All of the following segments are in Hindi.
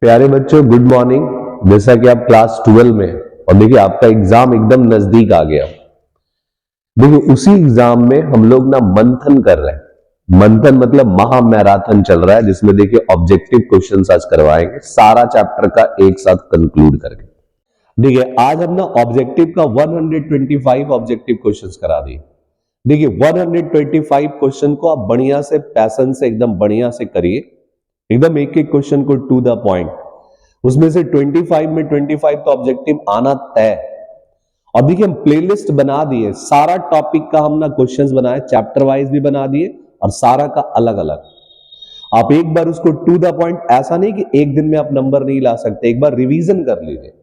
प्यारे बच्चों, गुड मॉर्निंग। जैसा कि आप क्लास 12 में हैं और देखिए आपका एग्जाम एकदम नजदीक आ गया। देखिए उसी एग्जाम में हम लोग ना मंथन कर रहे हैं। मंथन मतलब महा मैराथन चल रहा है, जिसमें देखिए ऑब्जेक्टिव क्वेश्चंस आज करवाएंगे सारा चैप्टर का एक साथ कंक्लूड करके। देखिए आज हम ना ऑब्जेक्टिव का 125 ऑब्जेक्टिव क्वेश्चंस करा दिए। देखिए 125 क्वेश्चन को आप बढ़िया से पैशन से एकदम बढ़िया से करिए, एकदम एक एक क्वेश्चन को टू द पॉइंट। उसमें से 25 में 25 तो ऑब्जेक्टिव आना तय। और देखिए हम प्लेलिस्ट बना दिए, सारा टॉपिक का हम ना क्वेश्चंस बनाए, चैप्टर वाइज भी बना दिए और सारा का अलग अलग। आप एक बार उसको टू द पॉइंट, ऐसा नहीं कि एक दिन में आप नंबर नहीं ला सकते, एक बार रिवीजन कर लीजिए।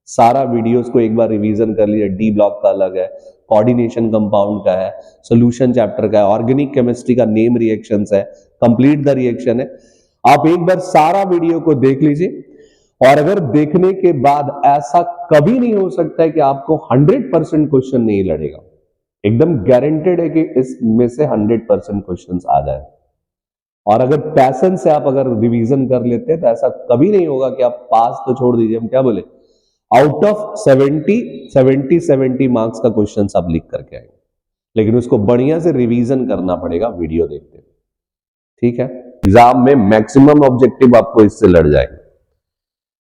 सारा वीडियोस को एक बार रिवीजन कर लीजिए। डी ब्लॉक का अलग है, कोऑर्डिनेशन कंपाउंड का है, सॉल्यूशन चैप्टर का है, ऑर्गेनिक केमिस्ट्री का नेम रिएक्शंस है, कंप्लीट द रिएक्शन है। आप एक बार सारा वीडियो को देख लीजिए। और अगर देखने के बाद ऐसा कभी नहीं हो सकता है कि आपको 100% क्वेश्चन नहीं लड़ेगा, एकदम गारंटेड है कि इसमें से 100% क्वेश्चंस आ जाए। और अगर पैशन से आप अगर रिवीजन कर लेते हैं तो ऐसा कभी नहीं होगा कि आप पास तो छोड़ दीजिए, हम क्या बोले, आउट ऑफ 70 मार्क्स का क्वेश्चन आप लिख करके आएंगे, लेकिन उसको बढ़िया से रिवीजन करना पड़ेगा वीडियो देखते हुए। ठीक है, एग्जाम में मैक्सिमम ऑब्जेक्टिव आपको इससे लड़ जाएंगे।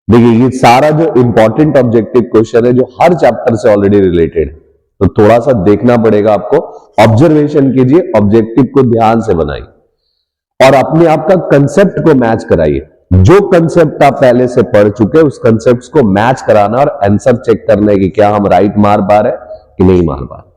देखिए ये सारा जो इंपॉर्टेंट ऑब्जेक्टिव क्वेश्चन है जो हर चैप्टर से ऑलरेडी रिलेटेड है, तो थोड़ा सा देखना पड़ेगा आपको। ऑब्जर्वेशन कीजिए, ऑब्जेक्टिव को ध्यान से बनाइए और अपने आप का कंसेप्ट को मैच कराइए। जो कंसेप्ट आप पहले से पढ़ चुके उस कंसेप्ट को मैच कराना और आंसर चेक करना है कि क्या हम राइट मार पा रहे कि नहीं मार पा रहे।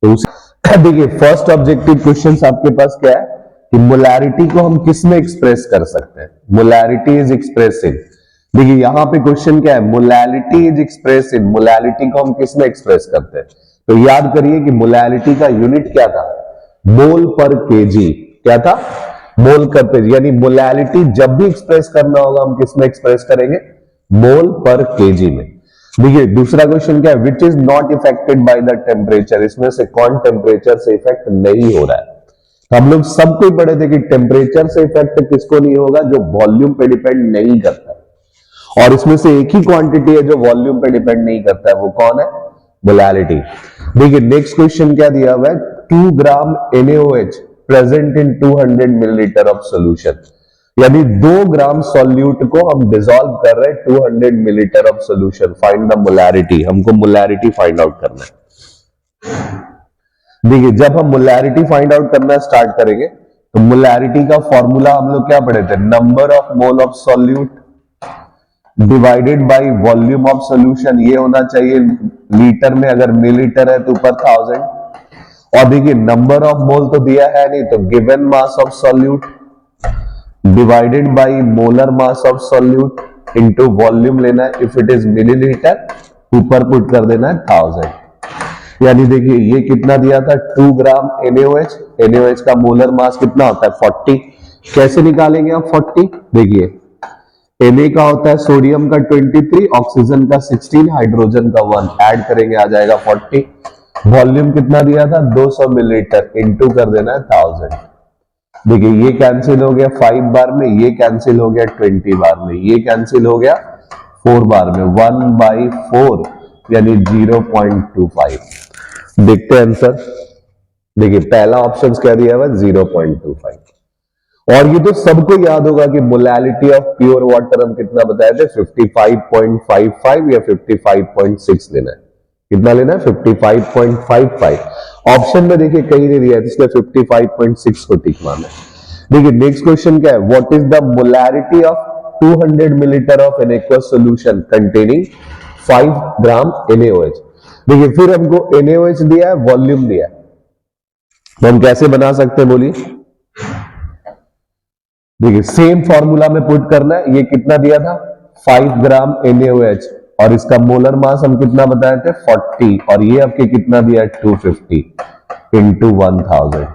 तो उसे देखिए फर्स्ट ऑब्जेक्टिव क्वेश्चन आपके पास क्या है कि मोलैरिटी को हम किस में एक्सप्रेस कर सकते हैं। Molarity is expressing. देखिए यहां पे क्वेश्चन क्या है, मोलैरिटी इज एक्सप्रेसिंग। मोलैरिटी को हम किस में एक्सप्रेस करते हैं, तो याद करिए कि मोलैरिटी का यूनिट क्या था, मोल पर केजी। क्या था, मोल पर केजी। यानी मोलैरिटी जब भी एक्सप्रेस करना होगा हम किस में एक्सप्रेस करेंगे, मोल पर केजी में। देखिए दूसरा क्वेश्चन क्या है, which is not affected by the temperature. इसमें से कौन टेम्परेचर से इफेक्ट नहीं हो रहा है। तो हम लोग सबको पढ़े थे कि टेम्परेचर से इफेक्ट किसको नहीं होगा, जो वॉल्यूम पे डिपेंड नहीं करता। और इसमें से एक ही क्वांटिटी है जो वॉल्यूम पे डिपेंड नहीं करता है, वो कौन है, मोलैरिटी। देखिए नेक्स्ट क्वेश्चन क्या दिया हुआ है, 2 ग्राम NaOH present in 200 millilitre of solution. यानी 2 ग्राम सॉल्यूट को हम डिसॉल्व कर रहे हैं 200 millilitre of solution. Find the molarity. हमको मोलैरिटी फाइंड आउट करना है। देखिए जब हम मोलैरिटी फाइंड आउट करना स्टार्ट करेंगे तो मोलैरिटी का फॉर्मूला हम लोग क्या पढ़े थे, number of mole of solute divided by volume of solution. ये होना चाहिए लीटर में, अगर मिलीलीटर है तो ऊपर 1000। और देखिए नंबर ऑफ मोल तो दिया है नहीं, तो given mass of solute divided by molar mass of solute into volume लेना है। इफ इट इज मिलीलीटर ऊपर पुट कर देना है 1000। यानी देखिए ये कितना दिया था, 2 ग्राम NaOH। NaOH का मोलर मास कितना होता है, 40। कैसे निकालेंगे आप 40, देखिए Na का होता है सोडियम का 23, ऑक्सीजन का 16, हाइड्रोजन का 1, ऐड करेंगे आ जाएगा 40। वॉल्यूम कितना दिया था, 200 मिलीलीटर, इनटू कर देना है 1000। देखिए ये कैंसिल हो गया 5 बार में, ये कैंसिल हो गया 20 बार में, ये कैंसिल हो गया 4 बार में, 1/4 यानी 0.25। देखते हैं आंसर। देखिए पहला ऑप्शन क्या दिया हुआ, 0.25। और ये तो सबको याद होगा कि मोलैरिटी ऑफ प्योर वाटर हम कितना बताए थे, 55.55 या 55.6 लेना है। कितना लेना है, 55.55। ऑप्शन में देखिए कहीं नहीं दिया है, इसलिए 55.6 को टिक मारना है। देखिए नेक्स्ट क्वेश्चन क्या है, what is the molarity of 200 millilitre of an aqueous solution containing 5 gram NaOH। देखिए फिर हमको NaOH दिया है, वॉल्यूम दिया है, तो हम कैसे बना सकते हैं बोलिए। देखिए सेम फॉर्मूला में पुट करना है। ये कितना दिया था, 5 ग्राम NaOH, और इसका मोलर मास हम कितना बताए थे, 40, और ये आपके कितना दिया है, 250 इंटू 1000।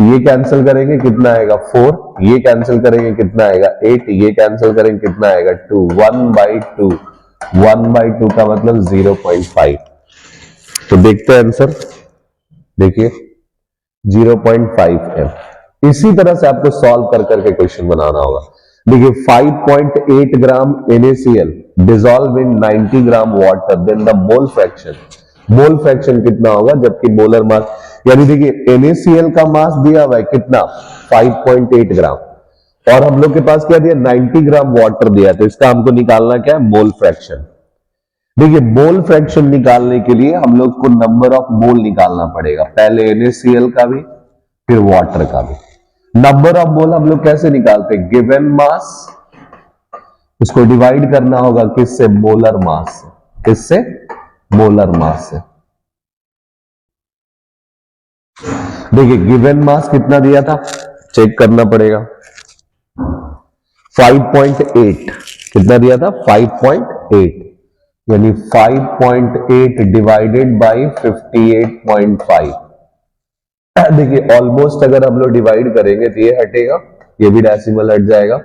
ये कैंसिल करेंगे कितना आएगा, 4। ये कैंसिल करेंगे कितना आएगा, 8। ये कैंसिल करेंगे कितना आएगा, 2। 1/2, 1/2 का मतलब 0.5। तो देखते हैं आंसर। देखिए 0.5 है। इसी तरह से आपको सॉल्व कर करके क्वेश्चन बनाना होगा। देखिए 5.8 gram NaCl dissolve in 90 gram water, then the mole fraction कितना होगा, जबकि मोलर मास, यानी देखिए NaCl का मास दिया हुआ है कितना 5.8 ग्राम, और हम लोग के पास क्या दिया 90 ग्राम वाटर दिया, तो इसका हमको निकालना क्या है, मोल फ्रैक्शन। देखिए मोल फ्रैक्शन निकालने के लिए हम लोग को नंबर ऑफ मोल निकालना पड़ेगा, पहले NaCl का भी फिर वाटर का भी। नंबर ऑफ मोल हम लोग कैसे निकालते हैं, गिवन मास, उसको डिवाइड करना होगा किससे, मोलर मास से, किससे, मोलर मास से। देखिए गिवन मास कितना दिया था, चेक करना पड़ेगा, 5.8 कितना दिया था, 5.8, यानी 5.8 डिवाइडेड बाई 58.5। देखिए ऑलमोस्ट अगर हम लोग डिवाइड करेंगे तो ये हटेगा, ये भी डेसिमल हट जाएगा,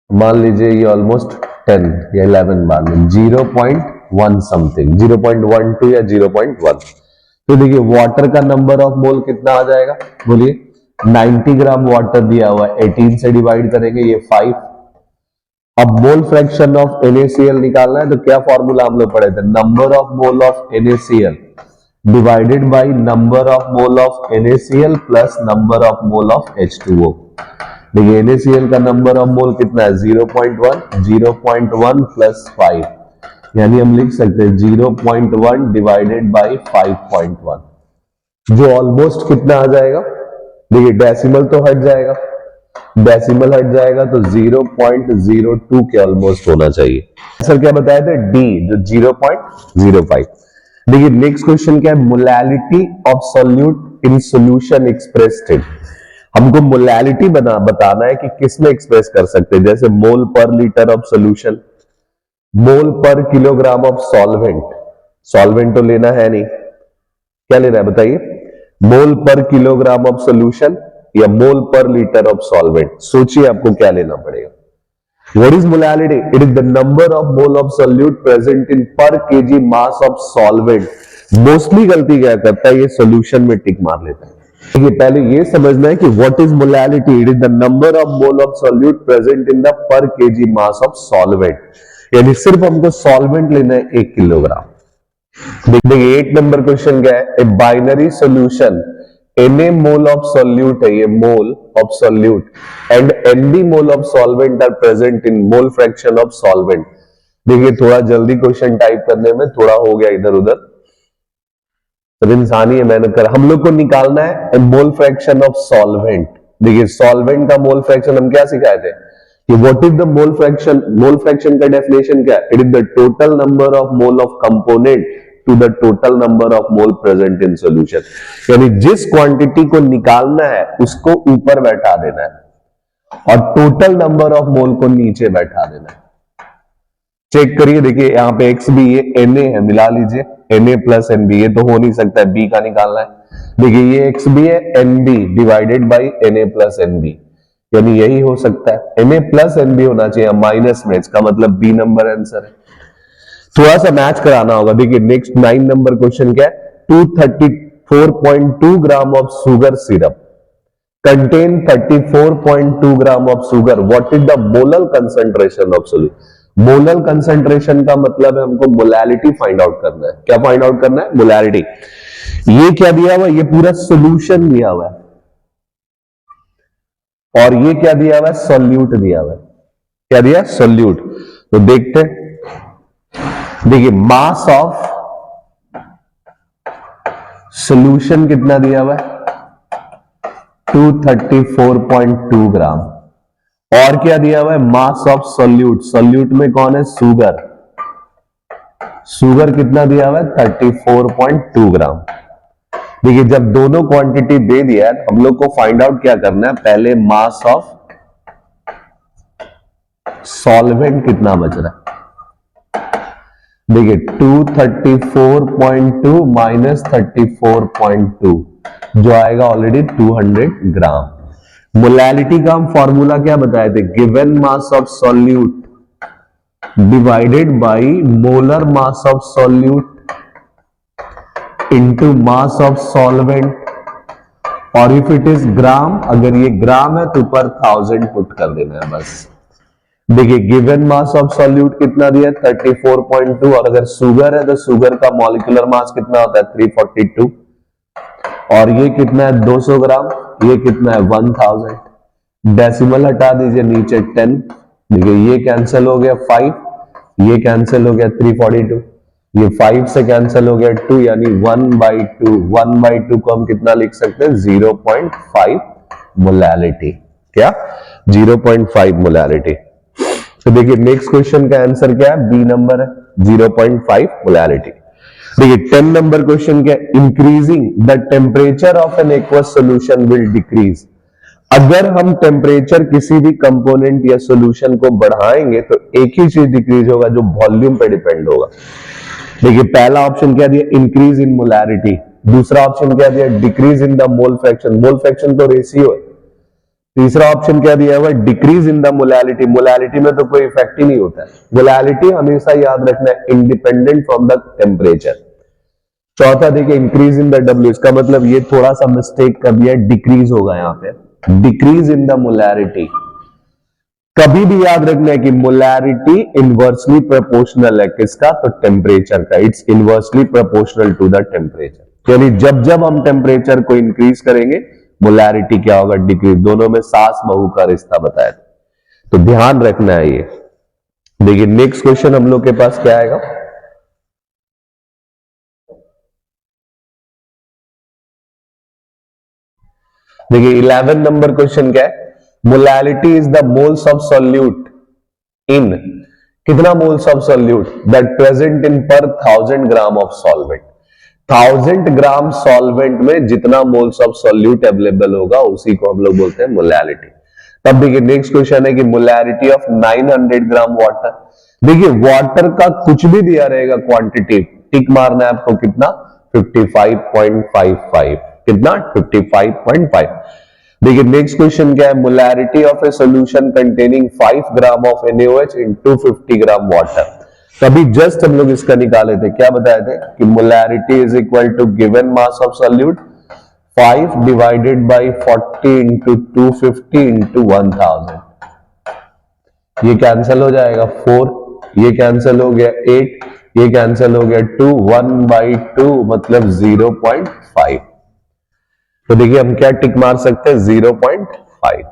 मान लीजिए ये ऑलमोस्ट 10 या 11 बाद में 0.1 समथिंग, 0.12 या 0.1। तो देखिए वाटर का नंबर ऑफ मोल कितना आ जाएगा, बोलिए, 90 ग्राम वाटर दिया हुआ है, 18 से डिवाइड करेंगे ये 5। अब मोल फ्रैक्शन ऑफ NaCl निकालना है, तो क्या फॉर्मूला हम लोग पढ़े थे, number of mole of NaCl divided by number of mole of NaCl plus number of mole of H2O। देखिए NaCl का नंबर ऑफ मोल कितना है, 0.1, 0.1 प्लस 5, यानी हम लिख सकते हैं 0.1 डिवाइडेड बाई 5.1, जो ऑलमोस्ट कितना आ जाएगा, देखिए डेसिमल तो हट जाएगा, डेसिमल हट जाएगा तो 0.02 के ऑलमोस्ट होना चाहिए। सर क्या बताया था, डी, जो 0.05। देखिए नेक्स्ट क्वेश्चन क्या है, molality of solute in solution expressed in, हमको मोलैलिटी बताना है कि किस में एक्सप्रेस कर सकते हैं, जैसे मोल पर लीटर ऑफ सॉल्यूशन, मोल पर किलोग्राम ऑफ सॉल्वेंट, सॉल्वेंट तो लेना है नहीं, क्या लेना है बताइए, मोल पर किलोग्राम ऑफ सॉल्यूशन या मोल पर लीटर ऑफ सॉल्वेंट, सोचिए आपको क्या लेना पड़ेगा। What is molality? It is the number of mole of solute present in per kg mass of solvent. Mostly गलती क्या करता है, ये सॉल्यूशन में टिक मार लेता है। देखिए पहले ये समझना है कि what is molality? It is the number of mole of solute present in the per kg mass of solvent. यानी सिर्फ हमको सॉल्वेंट लेना है 1 किलोग्राम। देखिए 8 नंबर क्वेश्चन क्या है, a binary solution Na mole of solute है, ये mole of solute, and Nb mole of solvent are present in mole fraction of solvent. देखिए थोड़ा जल्दी क्वेश्चन टाइप करने में थोड़ा हो गया इधर उधर, सब इंसानी है, मेहनत कर, हम लोग को निकालना है मोल फ्रैक्शन ऑफ सॉल्वेंट। देखिए सॉल्वेंट का मोल फ्रैक्शन हम क्या सिखाए थे कि what is the mole fraction, mole fraction का डेफिनेशन क्या है, it is the total number of mole of component to the total number of mole present in solution, यानी जिस क्वांटिटी को निकालना है उसको ऊपर बैठा देना है और टोटल नंबर ऑफ मोल को नीचे बैठा देना है। चेक करिए, देखिए यहां पे XB ये Na है, मिला लीजिए Na प्लस NB, ये तो हो नहीं सकता है, B का निकालना है। देखिए ये XB है, NB divided by Na plus NB, यानी यही हो सकता है, Na प्लस NB होना चाहिए माइनस में, इसका मतलब B नंबर आंसर है। थोड़ा सा मैच कराना होगा। देखिए नेक्स्ट 9 नंबर क्वेश्चन क्या है, 234.2 gram of sugar syrup contain 34.2 gram of sugar, what is the molar concentration of solute. Molar concentration का मतलब है हमको मोलैलिटी फाइंड आउट करना है। क्या फाइंड आउट करना है, मोलैलिटी। ये क्या दिया हुआ है, ये पूरा सॉल्यूशन दिया हुआ है, और ये क्या दिया हुआ है, सॉल्यूट दिया हुआ है। क्या दिया, सॉल्यूट। तो देखते हैं, देखिए मास ऑफ सॉल्यूशन कितना दिया हुआ है, 234.2 ग्राम, और क्या दिया हुआ है, मास ऑफ सॉल्यूट, सॉल्यूट में कौन है, शुगर, शुगर कितना दिया हुआ है, 34.2 ग्राम। देखिए जब दोनों क्वांटिटी दे दिया है हम लोग को फाइंड आउट क्या करना है, पहले मास ऑफ सॉल्वेंट कितना बच रहा है। देखिए 234.2 माइनस 34.2 जो आएगा ऑलरेडी 200 ग्राम। मोलैलिटी का हम फॉर्मूला क्या बताए थे, given mass of solute divided by molar mass of solute into mass of solvent, और इफ इट इज ग्राम, अगर ये ग्राम है तो ऊपर 1000 पुट कर देना है बस। देखिए गिवन मास ऑफ सॉल्यूट कितना दिया है 34.2, और अगर शुगर है तो शुगर का मॉलिक्यूलर मास कितना होता है 342, और ये कितना है 200 ग्राम, ये कितना है 1000। डेसिमल हटा दीजिए नीचे 10, देखिए ये कैंसिल हो गया 5, ये कैंसिल हो गया 342, ये 5 से कैंसिल हो गया 2, यानी 1/2। 1/2 को हम कितना लिख सकते हैं 0.5 मोलैलिटी। क्या 0.5 मोलैलिटी। तो देखिए नेक्स्ट क्वेश्चन का आंसर क्या है, बी नंबर है 0.5 मोलैलिटी। देखिए 10 नंबर क्वेश्चन क्या है, increasing the temperature of an aqueous solution will decrease. अगर हम टेम्परेचर किसी भी कंपोनेंट या सॉल्यूशन को बढ़ाएंगे तो एक ही चीज डिक्रीज होगा जो वॉल्यूम पे डिपेंड होगा। देखिए पहला ऑप्शन क्या दिया, इंक्रीज इन मोलैरिटी। दूसरा ऑप्शन क्या दिया, decrease in the mole fraction. Mole fraction तो रेशियो है। तीसरा ऑप्शन क्या दिया हुआ, decrease in the molality. Molality में तो कोई इफेक्ट ही नहीं होता है। मोलैलिटी हमेशा याद रखना है इंडिपेंडेंट फ्रॉम द टेम्परेचर। चौथा देखिए इंक्रीज इन द डब्ल्यू, इसका मतलब ये थोड़ा सा मिस्टेक कर दिया, डिक्रीज होगा यहाँ पे, डिक्रीज इन द मोलैरिटी। कभी भी याद रखना है कि मोलैरिटी इनवर्सली प्रोपोर्शनल है किसका, तो टेम्परेचर का। It's inversely proportional to the temperature. यानी जब जब हम टेम्परेचर को इंक्रीज करेंगे मोलैरिटी क्या होगा, डिक्रीज। दोनों में सास बहू का रिश्ता बताया था, तो ध्यान रखना है ये। देखिए नेक्स्ट क्वेश्चन हम लोग के पास क्या आएगा, देखिए 11 नंबर क्वेश्चन क्या है, molality is the moles of solute in, कितना moles of solute that present in per 1000 gram of solvent. 1000 gram solvent में जितना मोल्स ऑफ सॉल्यूट अवेलेबल होगा उसी को हम लोग बोलते हैं मोलैलिटी। तब देखिए नेक्स्ट क्वेश्चन है कि मोलैरिटी ऑफ 900 ग्राम वाटर। देखिए वाटर का कुछ भी दिया रहेगा क्वांटिटी, टिक मारना है आपको कितना 55.55, कितना 55.5। देखिए नेक्स्ट क्वेश्चन क्या है, molarity of a solution containing 5 gram of NaOH in 250 gram water. तभी जस्ट हम लोग इसका निकाले थे, क्या बताए थे कि molarity is equal to given mass of solute 5 divided by 40 into 250 into 1000। ये कैंसिल हो जाएगा 4, ये कैंसिल हो गया 8, ये कैंसिल हो गया 2, 1/2 मतलब 0.5। तो देखिए हम क्या टिक मार सकते हैं 0.5।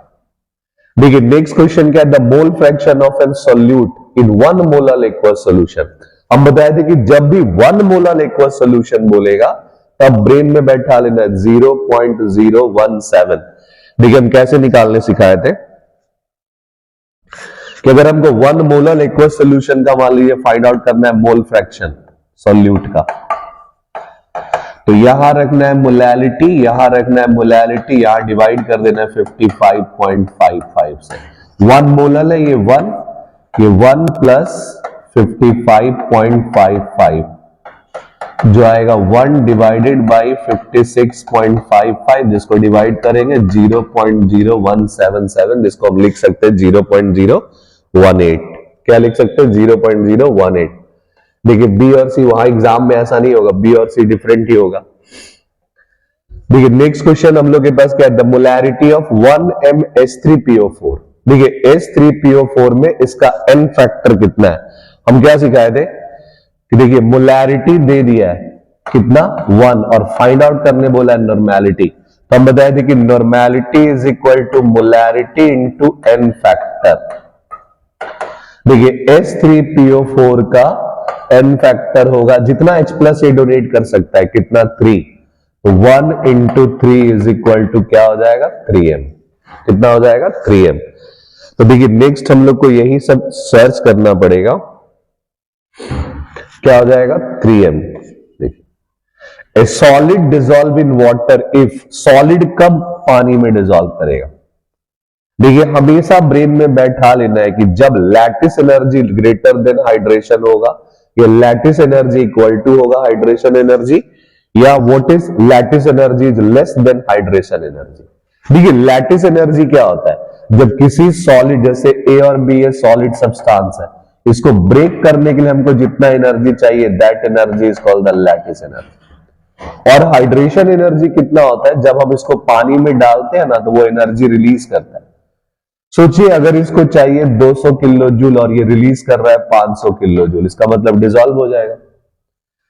देखिए नेक्स्ट क्वेश्चन क्या है, the mole fraction of an solute in 1 molar aqueous solution. हम बताए थे कि जब भी 1 मोलर एक्वस सॉल्यूशन बोलेगा तब ब्रेन में बैठा लेना 0.017। देखिए हम कैसे निकालने सिखाए थे कि अगर हमको 1 मोलर एक्वस सॉल्यूशन का मान लीजिए फाइंड आउट करना है मोल फ्रैक्शन सॉल्यूट का, तो यहां रखना है मोलैलिटी, यहां रखना है मोलैलिटी, यहां डिवाइड कर देना है 55.55 से। 1 मोलर है ये 1, ये 1 प्लस 55.55 जो आएगा 1 डिवाइडेड बाई 56.55, जिसको डिवाइड करेंगे 0.0177, जिसको हम लिख सकते हैं 0.018। क्या लिख सकते हैं 0.018। देखिए बी और सी, वहां एग्जाम में ऐसा नहीं होगा, बी और सी डिफरेंट ही होगा। देखिए नेक्स्ट क्वेश्चन हम लोग के पास क्या है, द मोलैरिटी ऑफ 1MH3PO4। देखिए H3PO4 में इसका N फैक्टर कितना है। हम क्या सिखाए थे कि देखिए मोलैरिटी दे दिया है कितना 1 और फाइंड आउट करने बोला है नॉर्मेलिटी, तो हम बताए थे कि normality is equal to molarity into N factor. देखिए H3PO4 का N फैक्टर होगा जितना H प्लस ये डोनेट कर सकता है कितना 3, तो 1 इंटू 3 इज इक्वल टू क्या हो जाएगा 3M। कितना हो जाएगा 3M। तो देखिए नेक्स्ट हम लोग को यही सब सर्च करना पड़ेगा, क्या हो जाएगा 3M। देखिए ए solid dissolve in water if, solid कब पानी में डिसॉल्व करेगा। देखिए हमेशा ब्रेन में बैठा लेना है कि जब lattice energy greater than hydration होगा, या लैटिस एनर्जी इक्वल टू होगा हाइड्रेशन एनर्जी, या what is lattice energy is less than hydration energy. देखिए लैटिस एनर्जी क्या होता है, जब किसी सॉलिड, जैसे ए और बी ये सॉलिड सब्सटेंस है, इसको ब्रेक करने के लिए हमको जितना एनर्जी चाहिए that energy is called the lattice energy. और हाइड्रेशन एनर्जी कितना होता है, जब हम इसको पानी में डालते हैं ना तो वो एनर्जी रिलीज करता है। सोचिए अगर इसको चाहिए 200 किलो जूल और ये रिलीज कर रहा है 500 किलो जूल, इसका मतलब डिसॉल्व हो जाएगा।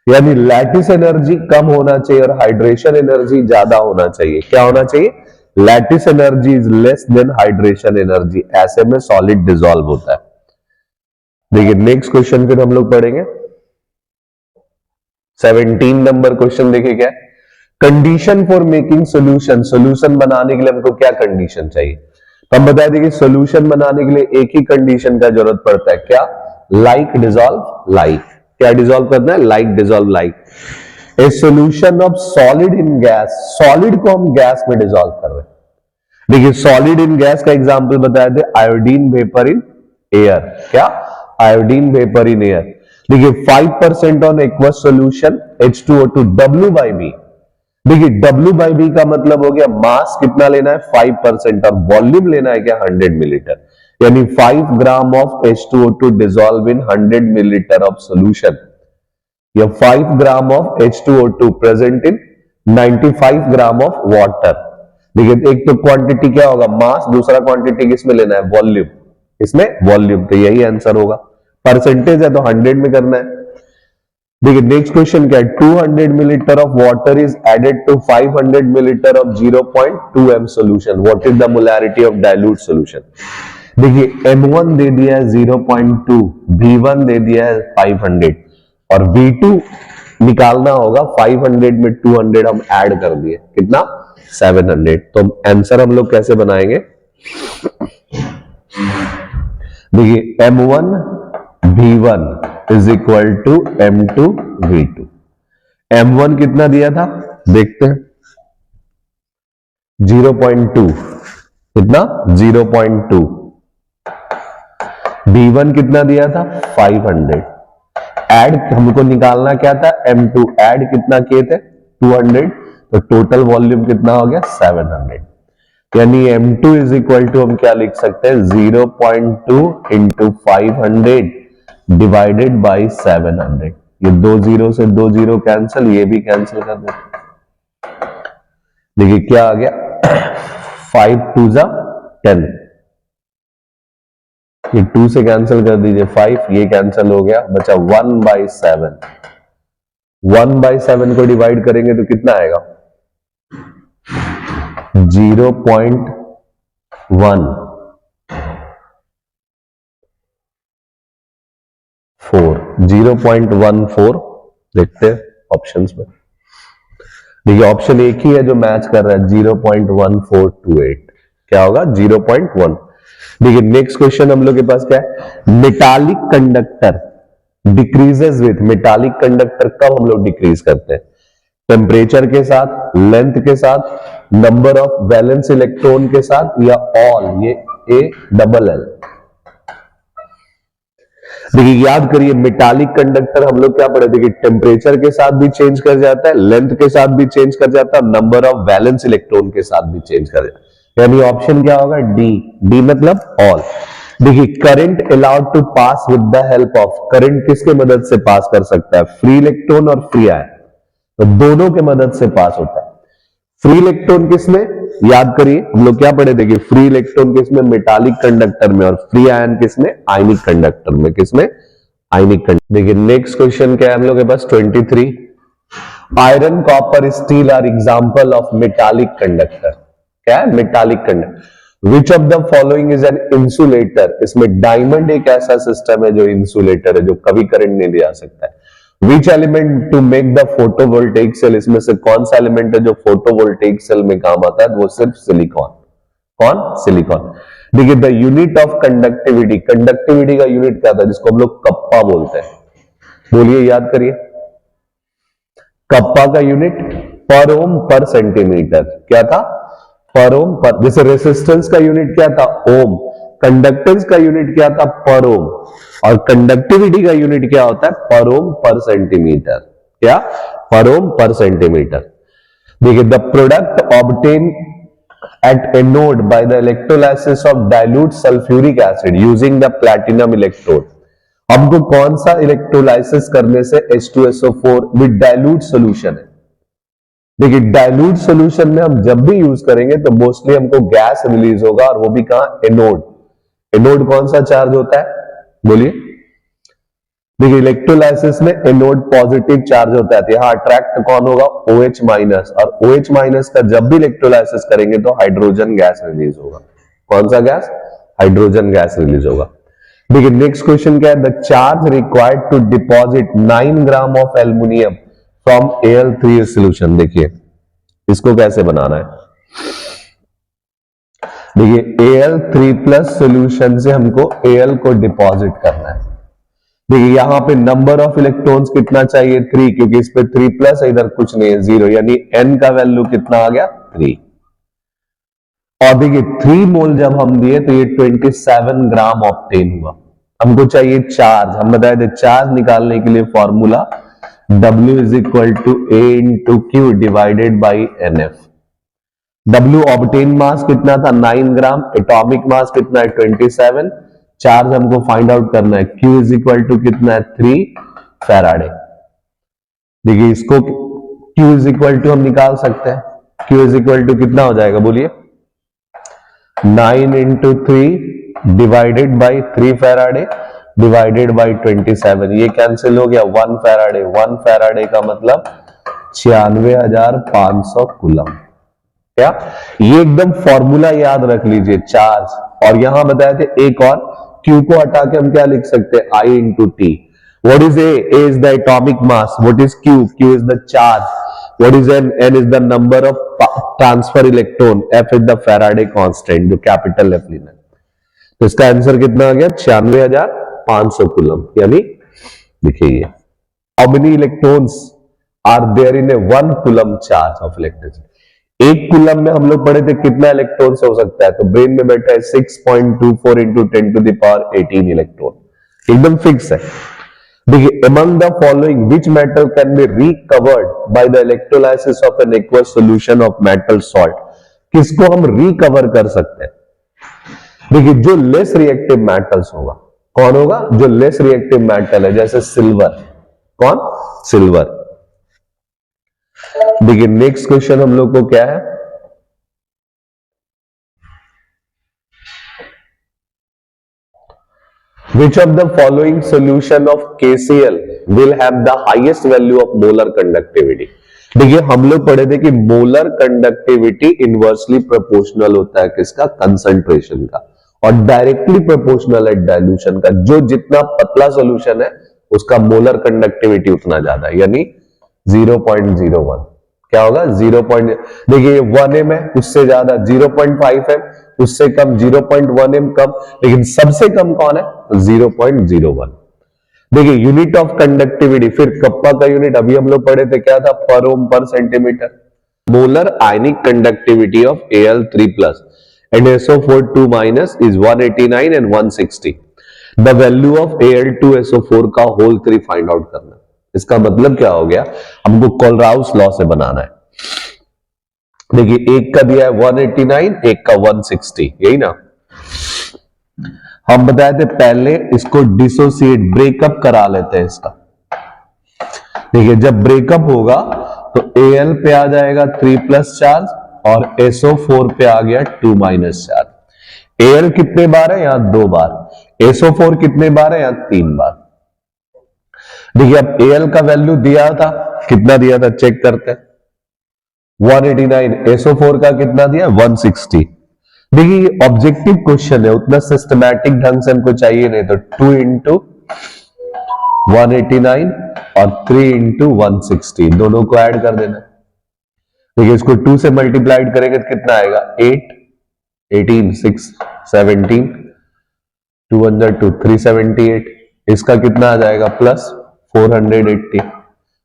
यानी लैटिस एनर्जी कम होना चाहिए और हाइड्रेशन एनर्जी ज्यादा होना चाहिए। क्या होना चाहिए? Lattice energy is less than hydration energy, ऐसे में सॉलिड डिसॉल्व होता है। देखिए नेक्स्ट क्वेश्चन फिर हम लोग पढ़ेंगे 17 नंबर क्वेश्चन। देखिए क्या है, condition for making solution. Solution बनाने के लिए हमको क्या कंडीशन चाहिए? तो हम बता दें कि सोल्यूशन बनाने के लिए एक ही कंडीशन का जरूरत पड़ता है, क्या? Like dissolve like. क्या डिसॉल्व करना है? Like dissolve like. A solution of solid in gas, solid को हम गैस में डिसॉल्व कर रहे हैं। देखिए सॉलिड इन गैस का एग्जांपल बताए थे, आयोडीन वेपर इन एयर। क्या? Iodine vapour in air. देखिए 5% on aqueous solution H2O2 W/V। देखिए W/V का मतलब हो गया मास कितना लेना है 5% और वॉल्यूम लेना है क्या 100 मिलीलीटर, यानी 5 gram of H2O2 dissolve in 100 millilitre of solution, या 5 gram of H2O2 present in 95 gram of water. देखिए एक तो क्वांटिटी क्या होगा मास, दूसरा क्वांटिटी किसमें लेना है वॉल्यूम, इसमें वॉल्यूम, तो यही आंसर होगा। परसेंटेज है तो 100 में करना है। देखिए नेक्स्ट क्वेश्चन क्या है, 200 millilitre of water is added to 500 millilitre of 0.2 m solution, what is the molarity of dilute solution. देखिए M1 दे दिया है 0.2, V1 दे दिया है 500 और V2 निकालना होगा 500 में 200 हम ऐड कर दिए, कितना 700। तो आंसर हम लोग कैसे बनाएंगे? देखिए M1 V1 is equal to M2 V2। M1 कितना दिया था देखते हैं, 0.2, कितना 0.2। V1 कितना दिया था 500। ऐड हमको निकालना क्या था M2, ऐड कितना किए थे 200, तो टोटल वॉल्यूम कितना हो गया 700। यानी M2 इज इक्वल टू हम क्या लिख सकते हैं 0.2 इंटू 500 डिवाइडेड बाई 700। ये 2 जीरो से 2 जीरो कैंसिल, ये भी कैंसिल कर देते। देखिए क्या आ गया 5 2 जा 10, ये 2 से कैंसिल कर दीजिए 5, ये कैंसिल हो गया, बचा 1/7। 1/7 को डिवाइड करेंगे तो कितना आएगा 0.1। 0.14 देखते हैं ऑप्शंस में। देखिए ऑप्शन एक ही है जो मैच कर रहा है 0.1428, क्या होगा 0.1। देखिए नेक्स्ट क्वेश्चन हम लोग के पास क्या है, metallic conductor decreases with. Metallic conductor कब हम लोग डिक्रीज करते हैं? टेम्परेचर के साथ, लेंथ के साथ, नंबर ऑफ वैलेंस इलेक्ट्रॉन के साथ, या ऑल, ये ALL। देखिए याद करिए मेटालिक कंडक्टर हम लोग क्या पढ़े थे कि टेम्परेचर के साथ भी चेंज कर जाता है, लेंथ के साथ भी चेंज कर जाता है, नंबर ऑफ वैलेंस इलेक्ट्रॉन के साथ भी चेंज कर जाता है। यानी ऑप्शन क्या होगा डी मतलब ऑल। देखिए current allowed to pass with the help of, current किसके मदद से पास कर सकता है, फ्री इलेक्ट्रॉन और फ्री आयन, तो दोनों के मदद से पास होता है। फ्री इलेक्ट्रॉन किसमें, याद करिए हम लोग क्या पढ़े थे कि फ्री इलेक्ट्रॉन किसमें, मेटालिक कंडक्टर में, और फ्री आयन किसमें, आयनिक कंडक्टर में। किसमें, आयनिक कंडक्टर। देखिए नेक्स्ट क्वेश्चन क्या है हम लोग के पास 23, iron copper steel are example of metallic conductor. क्या है, metallic conductor. Which of the following is an insulator. इसमें डायमंड एक ऐसा सिस्टम है जो इंसुलेटर है, जो कभी करंट नहीं ले आ सकता है। Which element to make the photovoltaic cell, इसमें से कौन सा एलिमेंट है जो फोटोवोल्टेइक सेल में काम आता है, वो सिर्फ सिलिकॉन। कौन, सिलिकॉन। देखिए the unit of conductivity, conductivity का यूनिट क्या था जिसको हम लोग कप्पा बोलते हैं, बोलिए याद करिए। कप्पा का यूनिट पर ओम पर सेंटीमीटर, क्या था पर ओम पर। जैसे रेसिस्टेंस का यूनिट क्या था ओम, कंडक्टेंस का यूनिट क्या था पर ओम, और कंडक्टिविटी का यूनिट क्या होता है पर ओम पर सेंटीमीटर। क्या, पर ओम पर सेंटीमीटर। देखिए the product obtain at anode by the electrolysis of dilute sulphuric acid using the platinum electrode. हमको कौन सा इलेक्ट्रोलाइसिस करने से H2SO4 विद डाइल्यूट सॉल्यूशन है, देखिए डाइल्यूट सॉल्यूशन में हम जब भी यूज करेंगे तो मोस्टली हमको गैस रिलीज होगा, और वो भी कहां, एनोड। एनोड कौन सा चार्ज होता है, बोलिए। देखिए इलेक्ट्रोलाइसिस में एनोड पॉजिटिव चार्ज होता है, तो यहां अट्रैक्ट कौन होगा, OH माइनस, और OH माइनस का जब भी इलेक्ट्रोलाइसिस करेंगे तो हाइड्रोजन गैस रिलीज होगा। कौन सा गैस, हाइड्रोजन गैस रिलीज होगा। देखिए नेक्स्ट क्वेश्चन क्या है, the charge required to deposit 9 gram of aluminium from Al3 solution. देखिए इसको कैसे बनाना है, देखिए Al3 प्लस सोल्यूशन से हमको Al को डिपॉजिट करना है। देखिए यहां पे नंबर ऑफ इलेक्ट्रॉन्स कितना चाहिए, 3, क्योंकि इस पे 3 प्लस है, इधर कुछ नहीं है, 0, यानी n का वैल्यू कितना आ गया, 3। और देखिए 3 मोल जब हम दिए तो ये 27 ग्राम ऑक्टेन हुआ। हमको चाहिए चार्ज, हम बताए थे चार्ज निकालने के लिए formula W is equal to A into q divided by NF। W obtain mass कितना था, 9 ग्राम, एटॉमिक मास कितना है, 27, चार्ज हमको फाइंड आउट करना है, Q इज इक्वल टू कितना है, 3 फैराडे। देखिए इसको Q इज इक्वल टू हम निकाल सकते हैं, Q इज इक्वल टू कितना हो जाएगा, बोलिए, 9 into 3 divided by 3 Faraday divided by 27, ये कैंसिल हो गया, 1 फैराडे, 1 फैराडे का मतलब 96,500 कूलम। क्या, ये एकदम फॉर्मूला याद रख लीजिए, चार्ज। और यहां बताए थे एक और, Q को हटा के हम क्या लिख सकते हैं, I into T. What is A? A is the atomic mass. What is Q? Q is the charge. What is N? N is the number of transfer electron. F is the Faraday constant, जो कैपिटल F लेना है। तो इसका आंसर कितना आ गया, 96,500 कूलम। यानी देखिए ये, how many electrons are there in a 1 coulomb charge of electricity? एक कूलम में हम लोग पढ़े थे कितना इलेक्ट्रॉन हो सकता है, तो ब्रेन में बैठा है 6.24 into 10 to the power 18 electron, एकदम फिक्स है। देखिए among the following which metal can be recovered by the electrolysis of an aqueous solution of metal salt? किसको हम रिकवर कर सकते हैं, देखिए जो लेस रिएक्टिव मेटल्स होगा। कौन होगा, जो लेस रिएक्टिव मेटल है, जैसे सिल्वर। कौन, सिल्वर। देखिए नेक्स्ट क्वेश्चन हम लोग को क्या है, which of the following solution of KCl will have the highest value of molar conductivity? देखिए हम लोग पढ़े थे कि मोलर कंडक्टिविटी इनवर्सली प्रोपोर्शनल होता है किसका, कंसंट्रेशन का, और डायरेक्टली प्रोपोर्शनल है डाइल्यूशन का। जो जितना पतला सॉल्यूशन है उसका मोलर कंडक्टिविटी उतना ज्यादा है, यानी 0.01। क्या होगा, 0. देखिए 1 m है, उससे ज्यादा 0.5 m, उससे कम 0.1 m कम, लेकिन सबसे कम कौन है, 0.01। देखिए यूनिट ऑफ कंडक्टिविटी, फिर कप्पा का यूनिट अभी हम लोग पढ़े थे, क्या था, पर ओम पर centimetre. Molar ionic conductivity of Al3 plus and SO4 minus is 189 and 160। The value of Al2SO4 का होल 3 फाइंड आउट करना। इसका मतलब क्या हो गया, हमको कोलराउस लॉ से बनाना है। देखिए एक का दिया है 189, एक का 160, यही ना। हम बताए थे पहले इसको डिसोसिएट, ब्रेकअप करा लेते हैं इसका। देखिए जब ब्रेकअप होगा तो Al पे आ जाएगा 3 प्लस चार्ज और SO4 पे आ गया 2 माइनस चार्ज। Al कितने बार है, यहां 2 बार, SO4 कितने बार है, यहां 3 बार। देखिए अब Al का वैल्यू दिया था, कितना दिया था चेक करते हैं, 189, SO4 का कितना दिया, 160। देखिए ऑब्जेक्टिव क्वेश्चन है, उतना सिस्टमैटिक ढंग से हमको चाहिए नहीं, तो 2 इंटू 189 और 3 इंटू 160 दोनों को ऐड कर देना। देखिए इसको 2 से मल्टीप्लाइड करेंगे तो कितना आएगा, 8, 18, 6, 17, 2 1 2, 378। इसका कितना आ जाएगा, प्लस 480।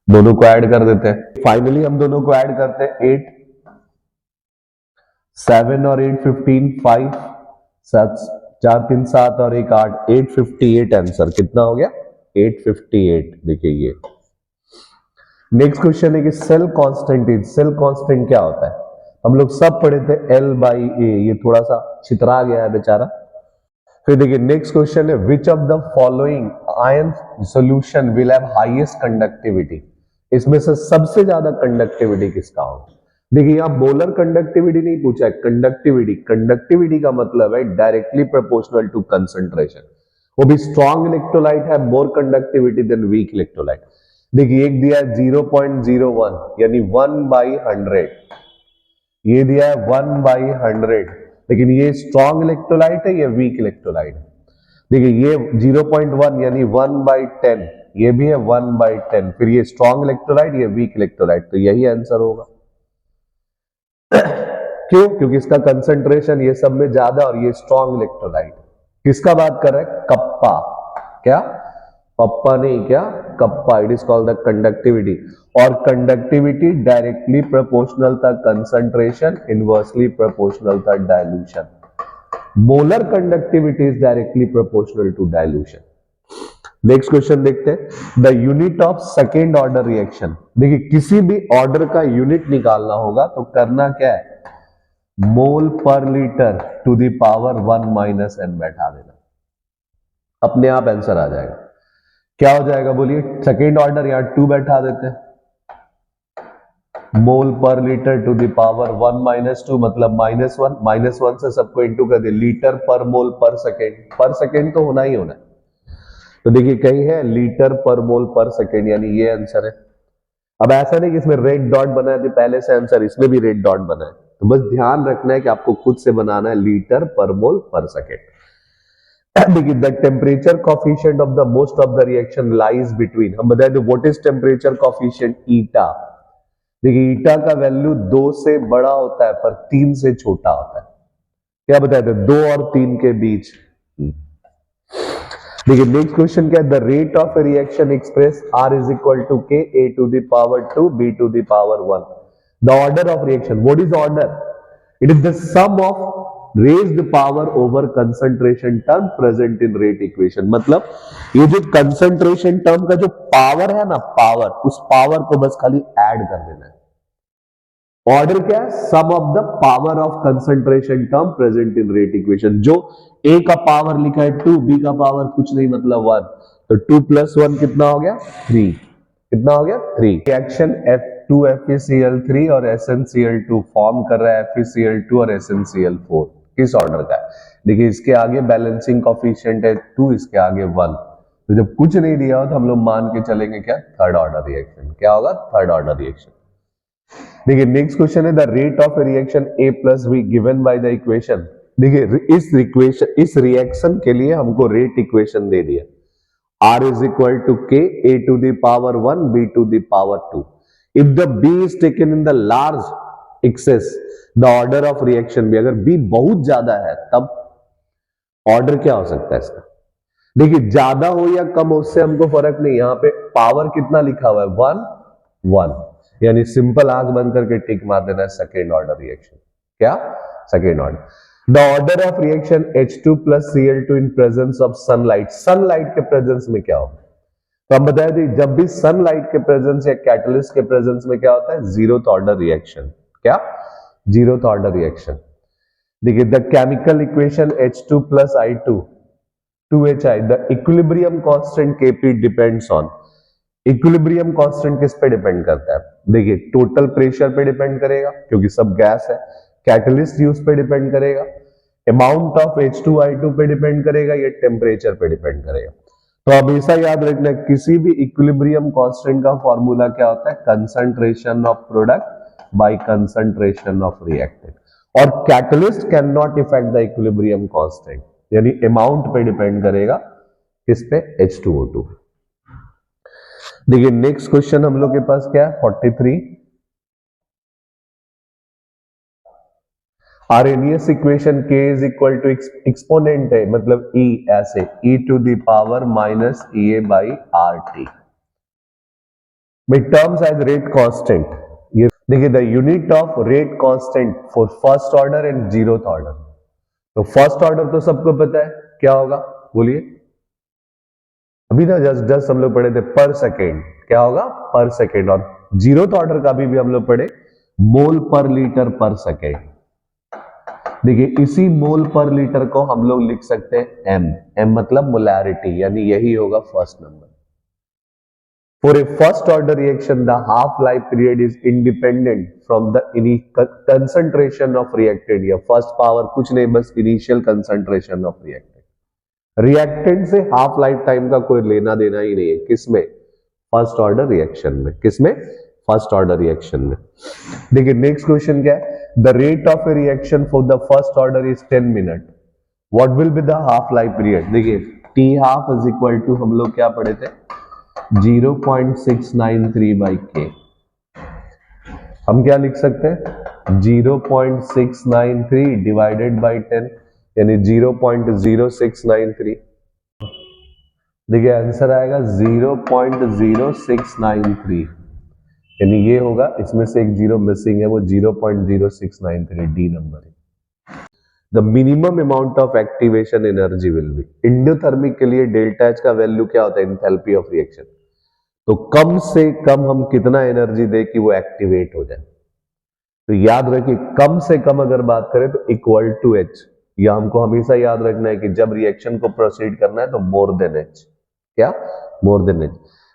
दोनों को ऐड कर देते हैं। फाइनली हम दोनों को ऐड करते हैं, 8, 7 और 8 15, 5, 7, 4 3 7 और 1 8, 858 आंसर कितना हो गया, 858। देखिए ये नेक्स्ट क्वेश्चन है कि cell constant is, cell constant क्या होता है, हम लोग सब पढ़े थे L/A, ये थोड़ा सा छितरा गया है बेचारा। फिर देखिए नेक्स्ट क्वेश्चन है, which of the following ion solution will have highest conductivity. इसमें से सबसे ज्यादा कंडक्टिविटी किसका होगा? देखिए यहां मोलर कंडक्टिविटी नहीं पूछा है, कंडक्टिविटी। कंडक्टिविटी का मतलब है डायरेक्टली प्रोपोर्शनल टू कंसंट्रेशन। वो भी स्ट्रॉन्ग इलेक्ट्रोलाइट है मोर कंडक्टिविटी देन वीक इलेक्ट्रोलाइट। देखिए एक दिया है 0.01 यानी 1/100, ये दिया है 1/100, लेकिन ये स्ट्रॉन्ग इलेक्ट्रोलाइट है, ये वीक इलेक्ट्रोलाइट है। देखिए ये 0.1 यानी 1/10, ये भी है 1/10, फिर ये स्ट्रॉन्ग इलेक्ट्रोलाइट, ये वीक इलेक्ट्रोलाइट, तो यही आंसर होगा। क्यों? क्योंकि इसका कंसंट्रेशन ये सब में ज्यादा और ये स्ट्रॉन्ग इलेक्ट्रोलाइट। किसका बात कर रहे हैं? कप्पा। क्या? पप्पा नहीं, क्या? Kappa. It is called the conductivity. और कंडक्टिविटी डायरेक्टली प्रोपोर्शनल था कंसंट्रेशन, इनवर्सली प्रोपोर्शनल था dilution. Molar conductivity is directly proportional to dilution. Next question देखते हैं, the unit of second order reaction. देखिए किसी भी ऑर्डर का यूनिट निकालना होगा तो करना क्या है? Mole per litre to the power 1 minus n बैठा देना, अपने आप आंसर आ जाएगा। क्या हो जाएगा बोलिए? सेकेंड ऑर्डर यहां 2 बैठा देते हैं, mole per litre to the power 1 minus 2 मतलब -1, -1 से सबको इंटू कर दे, लीटर पर मोल पर सेकेंड। पर सेकेंड तो होना ही होना है, तो देखिए कहीं है लीटर पर मोल पर सेकेंड, यानी ये आंसर है। अब ऐसा नहीं कि इसमें रेड डॉट बना है तो पहले से आंसर, इसमें भी रेड डॉट बना है, तो बस ध्यान रखना है कि आपको खुद से बनाना है लीटर पर मोल पर सेकेंड। देखिए the temperature coefficient of the most of the reaction lies between, हम बताए तो व्हाट इज टेम्परेचर कॉफिशिएंट? ईटा। देखिए ईटा का वैल्यू 2 से बड़ा होता है पर 3 से छोटा होता है। क्या बताए थे? 2 और 3 के बीच। देखिए नेक्स्ट क्वेश्चन क्या है? The rate of a reaction express r is equal to k a to the power 2 b to the power 1। The order of reaction, what is order? It is the sum of raised power over concentration term present in rate equation. मतलब ये जो कंसंट्रेशन टर्म का जो पावर है ना, पावर, उस पावर को बस खाली ऐड कर देना है। ऑर्डर क्या है? Sum of the power of concentration term present in rate equation. जो ए का पावर लिखा है 2, बी का पावर कुछ नहीं मतलब 1, तो 2 + 1 कितना हो गया? 3। कितना हो गया? 3। रिएक्शन F2FeCl3 और SnCl2 फॉर्म कर रहा है FeCl2 और SnCl4। किस ऑर्डर का है? देखिए इसके आगे बैलेंसिंग कॉफिशिएंट है 2, इसके आगे 1, तो जब कुछ नहीं दिया हो तो हम लोग मान के चलेंगे क्या? Third order reaction. क्या होगा? Third order reaction. देखिए नेक्स्ट क्वेश्चन है, the rate of reaction A plus be given by the equation. देखिए इस रिएक्शन के लिए हमको रेट इक्वेशन दे दिया, R is equal to K, A to the power 1, B to the power 2. If the B is taken in the large excess, the order of reaction भी, अगर B बहुत ज्यादा है तब ऑर्डर क्या हो सकता है इसका? देखिए ज्यादा हो या कम हो उससे हमको फर्क नहीं, यहाँ पे पावर कितना लिखा हुआ है? 1 1, यानी सिंपल आंख बंद करके टिक मार देना है सेकेंड ऑर्डर रिएक्शन। क्या? Second order. The order of reaction H2 plus Cl2 in presence of sunlight, sunlight के प्रेजेंस में क्या होगा? तो हम बताया थी जब भी सनलाइट के प्रेजेंस या कैटलिस्ट के प्रेजेंस में क्या होता है? Zeroth order reaction. क्या? Zeroth order reaction. देखिए the chemical equation H2 plus I2 2HI, the equilibrium constant Kp depends on. Equilibrium constant किस पे डिपेंड करता है? देखिए टोटल प्रेशर पे डिपेंड करेगा क्योंकि सब गैस है, कैटलिस्ट यूज पे डिपेंड करेगा, अमाउंट ऑफ H2I2 पे डिपेंड करेगा, ये टेम्परेचर पे डिपेंड करेगा। तो हमेशा याद रखना किसी भी इक्विलिब्रियम कांस्टेंट का फॉर्मूला क्या होता है? Concentration of product by concentration of reactant. और catalyst can not effect the equilibrium constant, यानी अमाउंट पे डिपेंड करेगा, किस पे? H2O2। देखिए नेक्स्ट क्वेश्चन हम लोग के पास क्या है? 43। Arrhenius equation K is equal to exponent है, मतलब E, ऐसे E to the power minus EA by RT with terms as rate constant। ये देखिए the unit of rate constant for first order and zeroth order. तो फर्स्ट ऑर्डर तो सबको पता है क्या होगा, बोलिए? अभी ना जस्ट हम लोग पढ़े थे पर सेकेंड, क्या होगा? पर सेकेंड। और जीरोथ ऑर्डर का भी हम लोग पढ़े मोल पर लीटर पर सेकेंड। देखिए इसी मोल पर लीटर को हम लोग लिख सकते हैं M, M मतलब मोलैरिटी, यानी यही होगा first number. For a first order reaction, the half life period is independent from the concentration of reactant. या फर्स्ट पावर कुछ नहीं, बस initial concentration of reactant. Reactant से हाफ लाइफ टाइम का कोई लेना देना ही नहीं है। किसमें? फर्स्ट ऑर्डर रिएक्शन में। किसमें? फर्स्ट ऑर्डर रिएक्शन में। देखिए नेक्स्ट क्वेश्चन क्या है, the rate of a reaction for the first order is 10 minute, what will be the half life period? देखिए T half is equal to, हम लोग क्या पढ़े थे, 0.693 बाई के। हम क्या लिख सकते हैं, 0.693 डिवाइडेड बाई 10, यानी 0.0693। देखिए आंसर आएगा 0.0693, यानी ये होगा, इसमें से एक जीरो मिसिंग है, वो 0.0693 डी नंबर है। The minimum amount of activation energy will be, endothermic के लिए डेल्टा एच का वैल्यू क्या होता है, एंथैल्पी ऑफ रिएक्शन। तो कम से कम हम कितना एनर्जी दे कि वो एक्टिवेट हो जाए, तो याद रखिए कम से कम अगर बात करें तो इक्वल टू एच, या हमको हमेशा याद रखना है कि जब रिएक्शन को प्रोसीड करना है तो मोर देन एच। क्या? More than H.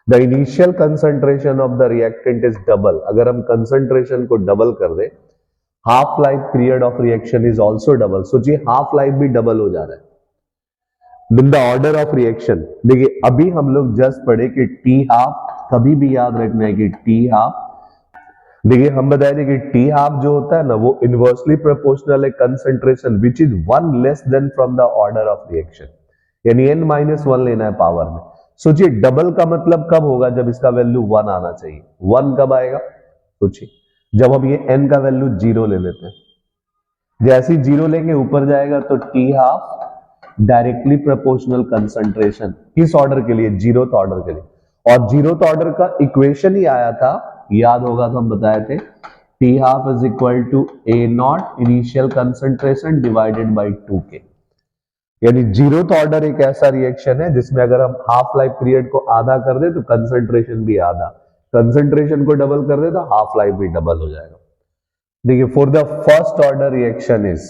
The initial concentration of the reactant is double, अगर हम कंसंट्रेशन को डबल कर दे, half life period of reaction is also double. सोचिए हाफ लाइफ भी डबल हो जा रहा है। In the order of reaction, देखिए अभी हम लोग जस्ट पढ़े कि टी हाफ, कभी भी याद रखना है कि टी हाफ, देखिए हम बताए थे कि टी हाफ जो होता है ना, वो इनवर्सली प्रोपोर्शनल है concentration which is 1 less than from the order of reaction, यानी n-1 लेना है पावर में। सोचिए डबल का मतलब कब होगा, जब इसका वैल्यू 1 आना चाहिए। 1 कब आएगा? सोचिए जब हम ये n का वैल्यू 0 ले लेते हैं, जैसे ही 0 लेंगे ऊपर जाएगा तो T half directly proportional concentration, किस ऑर्डर के लिए? 0th ऑर्डर के लिए। और 0th ऑर्डर का इक्वेशन ही आया था, याद होगा तो हम बताए थे, t half is equal to a naught initial concentration divided by 2k, यानी 0th ऑर्डर एक ऐसा रिएक्शन है जिसमें अगर हम हाफ लाइफ पीरियड को आधा कर दे तो कंसंट्रेशन भी आधा, कंसंट्रेशन को डबल कर दे तो हाफ लाइफ भी डबल हो जाएगा। देखिए for the first order reaction is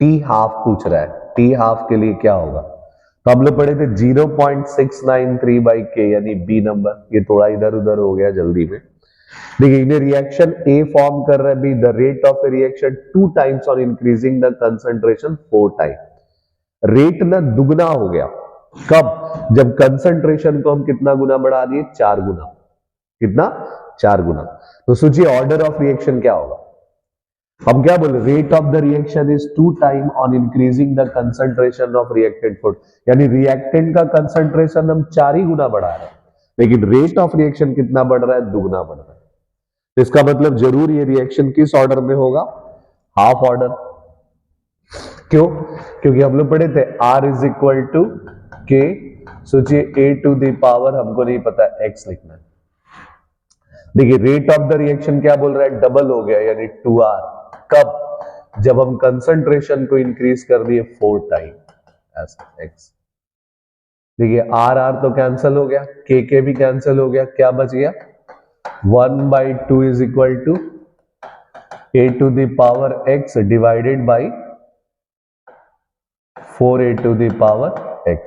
T half पूछ रहा है, टी हाफ के लिए क्या होगा, तो हम लोग पढ़े थे 0.693 बाई के, यानी बी नंबर। ये थोड़ा इधर उधर हो गया जल्दी में। देखिए इन्हें रिएक्शन ए फॉर्म कर रहा है B, the rate of a reaction 2 times on increasing the concentration 4 time. Rate ना दुगना हो गया, कब? जब कंसंट्रेशन को हम कितना गुना बढ़ा दिए? 4 गुना। कितना? 4 गुना। तो सोचिए ऑर्डर ऑफ रिएक्शन क्या होगा, हम क्या बोले, rate of the reaction is 2 time on increasing the concentration of reactant food, यानी रिएक्टेंट का कंसंट्रेशन हम 4 ही गुना बढ़ा रहे हैं, लेकिन रेट ऑफ रिएक्शन कितना बढ़ रहा है? दुगना बढ़ रहा है। तो इसका मतलब जरूर ये रिएक्शन किस ऑर्डर में होगा? Half order. क्यों? क्योंकि हम लोग पढ़े थे R इज इक्वल टू के, सोचिए a टू द पावर हमको नहीं पता x लिखना है। देखिए रेट ऑफ द रिएक्शन क्या बोल रहा है? डबल हो गया, यानी 2r। कब? जब हम कंसंट्रेशन को इंक्रीज कर दिए 4 टाइम ऐसा x। देखिए आर आर तो कैंसिल हो गया, के भी कैंसिल हो गया, क्या बच गया? 1/2 is equal to a to the power x divided by 4a to the power x।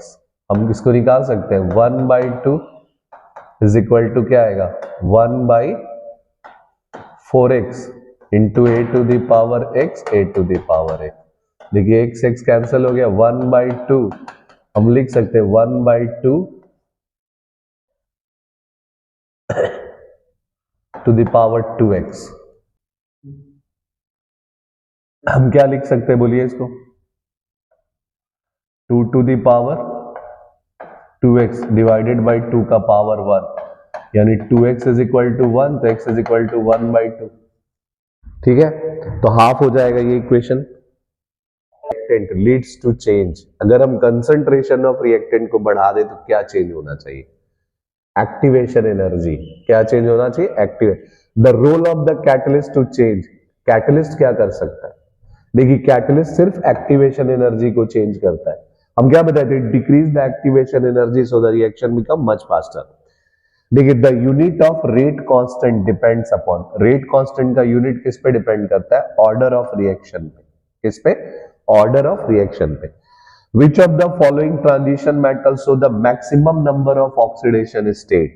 हम इसको निकाल सकते हैं, 1/2 इज इक्वल टू क्या आएगा? 1/4x into a to the power x, a to the power a। देखिए x कैंसिल हो गया, 1/2 हम लिख सकते हैं 1/2 टू द पावर 2x। हम क्या लिख सकते हैं बोलिए इसको? 2 to the power 2x divided by 2 का पावर 1, यानी 2x इज इक्वल टू 1, तो x इज इक्वल टू 1/2। ठीक है, तो हाफ हो जाएगा ये equation. Reactant leads to change, अगर हम कंसंट्रेशन ऑफ रिएक्टेंट को बढ़ा दे तो क्या चेंज होना चाहिए? Activation energy. क्या चेंज होना चाहिए? Activate. The role of the catalyst to change, catalyst क्या कर सकता है? देखिए कैटलिस्ट सिर्फ एक्टिवेशन एनर्जी को चेंज करता है। हम क्या बताए थे? Decrease the activation energy so the reaction become much faster. देखिए the unit of rate constant depends upon, rate constant का यूनिट किस पे डिपेंड करता है? ऑर्डर ऑफ रिएक्शन पे। किस पे? ऑर्डर ऑफ रिएक्शन पे। Which of the following transition metals show the maximum number of oxidation state?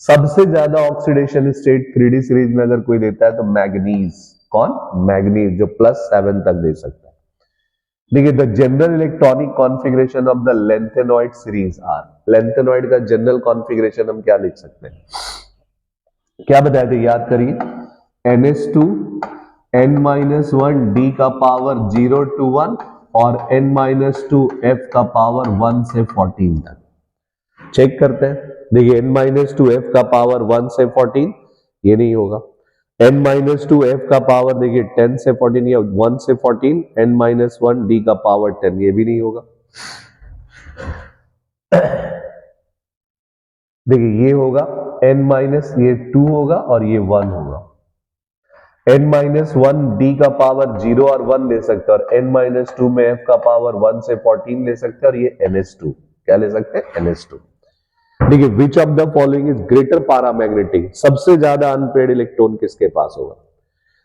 सबसे ज्यादा ऑक्सीडेशन स्टेट 3D सीरीज में अगर कोई देता है तो मैग्नीज, कौन? मैग्नीज, जो +7 तक दे सकता है। देखिए the general electronic configuration of the lanthanoid series are, lanthanoid का जनरल कॉन्फ़िगरेशन हम क्या लिख सकते हैं? क्या बताए थे, याद करिए, NH2 N-1 D का पावर 0 to 1 और N-2 F का पावर 1 से 14 तक। चेक करते हैं, देखिए N-2 F का पावर 1 से 14, ये नहीं होगा। N-2 F का पावर देखिए 10 से 14 या 1 से 14, N-1 D का पावर 10, ये भी नहीं होगा। देखिए ये होगा ये 2 होगा और ये 1 होगा। N-1 D का पावर 0 और 1 ले सकते हैं, और N-2 में F का पावर 1 से 14 ले सकते हैं, और ये NH2 क्या ले सकते हैं? NH2। देखिए which of the following is greater paramagnetic, सबसे ज्यादा अनपेयर्ड इलेक्ट्रॉन किसके पास होगा?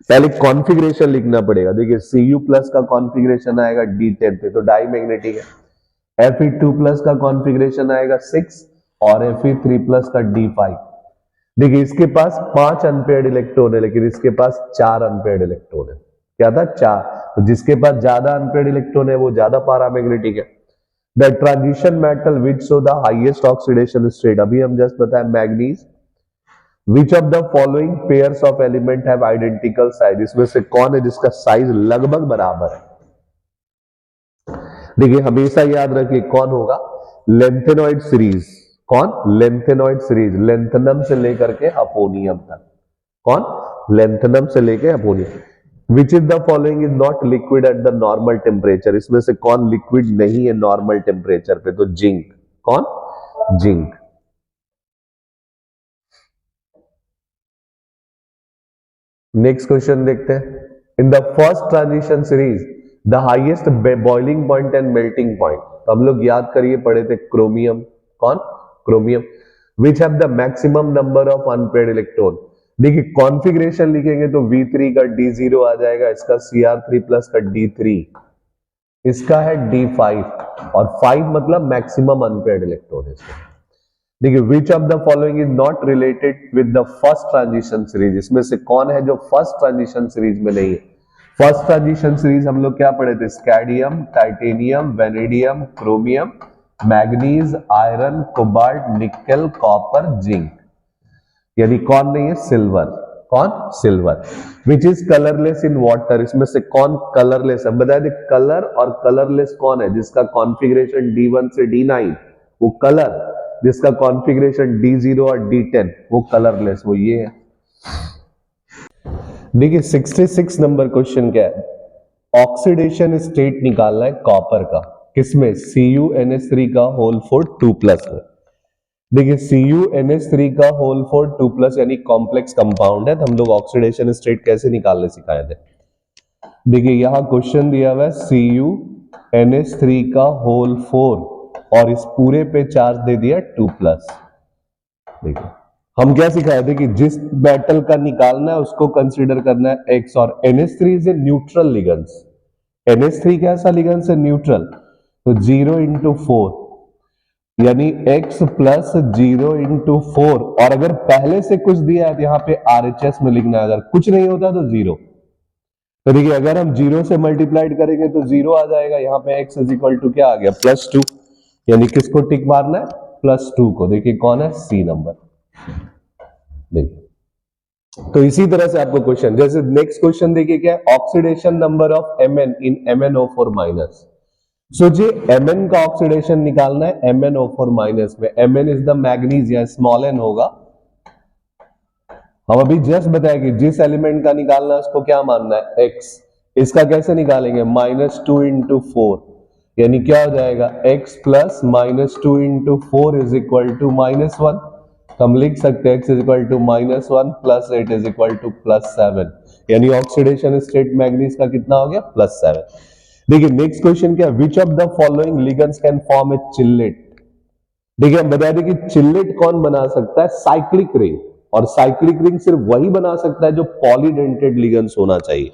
पहले कॉन्फ़िगरेशन लिखना पड़ेगा। देखिए Cu प्लस का कॉन्फ़िगरेशन आएगा D10 पे, तो डाईमैग्नेटिक है। Fe2 प्लस का कॉन्फ़िगरेशन आएगा 6 और Fe3 प्लस का D5। देखिए इसके पास 5 अनपेयर्ड इलेक्ट्रॉन है, लेकिन इसके पास 4 अनपेयर्ड इलेक्ट्रॉन है। क्या था? 4। तो जिसके पास ज्यादा अनपेयर्ड इलेक्ट्रॉन है वो ज्यादा पैरामैग्नेटिक है। The transition metal which show the highest oxidation state, अभी हम जस्ट बताए manganese. Which of the following pairs of element have identical size, इसमें से कौन है जिसका साइज लगभग बराबर है? देखिए हमेशा याद रखिए कौन होगा? Lanthanoid series. कौन? लेंथेनॉइड सीरीज, लेंथनम से लेकर के अपोनियम तक। कौन? लेंथनम से लेकर अपोनियम। Which is the following is not liquid at the normal temperature, इसमें से कौन लिक्विड नहीं है नॉर्मल टेम्परेचर पे? तो जिंक। कौन? जिंक। नेक्स्ट क्वेश्चन देखते हैं। In the first transition series the highest boiling point and melting point, तो हम लोग याद करिए पढ़े थे क्रोमियम। कौन? Chromium. Which have the maximum number of unpaired electron, देखिए कॉन्फ़िगरेशन लिखेंगे तो V3 का D0 आ जाएगा, इसका Cr3 प्लस का D3, इसका है D5, और 5 मतलब मैक्सिमम अनपेयर्ड इलेक्ट्रॉन है। देखिए which of the following is not related with the first transition series, इसमें से कौन है जो फर्स्ट ट्रांजिशन सीरीज में नहीं है? फर्स्ट ट्रांजिशन सीरीज हम लोग क्या पढ़े थे? Scandium, titanium, vanadium, chromium, manganese, iron, cobalt, nickel, copper, zinc. यानी कौन नहीं है? सिल्वर। कौन? Silver. Which is colourless in water, इसमें से कौन कलरलेस है? बताया थे कलर और कलरलेस कौन है? जिसका कॉन्फ़िगरेशन D1 से D9 वो कलर, जिसका कॉन्फ़िगरेशन D0 और D10 वो कलरलेस, वो ये है। देखिए 66 नंबर क्वेश्चन क्या है? ऑक्सीडेशन स्टेट निकालना है कॉपर का, किसमें? CuNH3 का होल 4 2+ में। देखिए CuNH3 का होल 4 2+ यानी कॉम्प्लेक्स कंपाउंड है, तो हम लोग ऑक्सीडेशन स्टेट कैसे निकालने सिखाए थे। देखिए यहां क्वेश्चन दिया हुआ है CuNH3 का होल 4 और इस पूरे पे चार्ज दे दिया 2+। देखिए हम क्या सिखाए थे कि जिस मेटल का निकालना है उसको कंसीडर करना है X, और NH3 is a neutral ligands. NH3 कैसा लिगेंड्स है? न्यूट्रल। तो 0 × 4 यानी X प्लस 0 × 4, और अगर पहले से कुछ दिया है तो यहाँ पे RHS में लिखना है, अगर कुछ नहीं होता तो 0। तो देखिए अगर हम 0 से मल्टीप्लाइड करेंगे तो 0 आ जाएगा, यहाँ पे X इज इक्वल टू क्या आ गया? +2, यानी किसको टिक मारना है? +2 को। देखिए कौन है? C number. देखिए तो इसी तरह से आपको क्वेश्चन, जैसे नेक्स्ट क्वेश्चन देखिए क्या है? Oxidation number of Mn in MnO4-। सोचिए Mn का ऑक्सीडेशन निकालना है MnO4- में। Mn इज द मैग्नीज, या स्मॉल n होगा। हम अभी जस्ट बताया कि जिस एलिमेंट का निकालना है उसको क्या मानना है? X। इसका कैसे निकालेंगे? -2 × 4, यानी क्या हो जाएगा? X plus -2 × 4 is equal to -1। हम लिख सकते हैं X is equal to -1 plus 8 is equal to +7, यानी ऑक्सीडेशन स्टेट मैग्नीज का कितना हो गया? +7। देखिए नेक्स्ट क्वेश्चन क्या है? Which of the following ligands can form a chelate. देखिए हम बता दें कि चिल्लेट कौन बना सकता है? साइक्लिक रिंग, और साइक्लिक रिंग सिर्फ वही बना सकता है जो पॉलीडेंटेड लिगेंड्स होना चाहिए।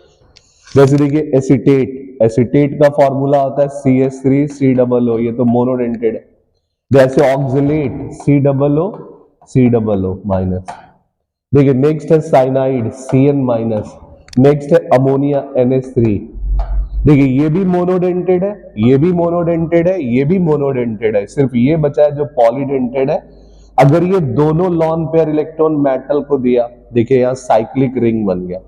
जैसे देखिए एसीटेट, एसीटेट का फॉर्मूला होता है CH3COO, ये तो मोनोडेंटेड है। जैसे oxalate COO C double O minus. देखिए नेक्स्ट है साइनाइड CN माइनस। नेक्स्ट है अमोनिया NH3। देखिए ये भी मोनोडेंटेड है, ये भी मोनोडेंटेड है, ये भी मोनोडेंटेड है, सिर्फ ये बचा है जो पॉलीडेंटेड है। अगर ये दोनों लॉन पेयर इलेक्ट्रॉन मेटल को दिया, देखिए यहां साइक्लिक रिंग बन गया।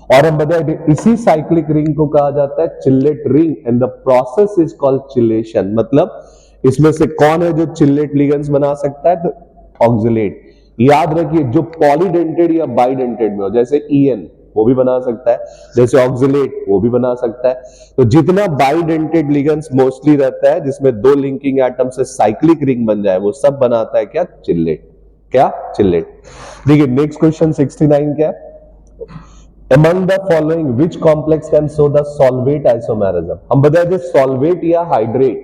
और हम बताए इसी साइक्लिक रिंग को कहा जाता है chelate ring and the process is called chelation. मतलब इसमें से कौन है जो चिल्लेट लिगेंड्स बना सकता है? तो ऑक्सलेट। याद रखिए जो पॉलीडेंटेड या बाइडेंटेड में हो, जैसे EN वो भी बना सकता है, जैसे ऑक्सलेट वो भी बना सकता है। तो जितना बाइडेंटेड लिगेंड्स मोस्टली रहता है जिसमें दो लिंकिंग एटम से साइक्लिक रिंग बन जाए, वो सब बनाता है क्या? चिल्लेट। क्या? चिल्लेट। देखिए नेक्स्ट क्वेश्चन 69 क्या है? Among the following which complex can show the solvate isomerism? हम बताए थे solvate या hydrate।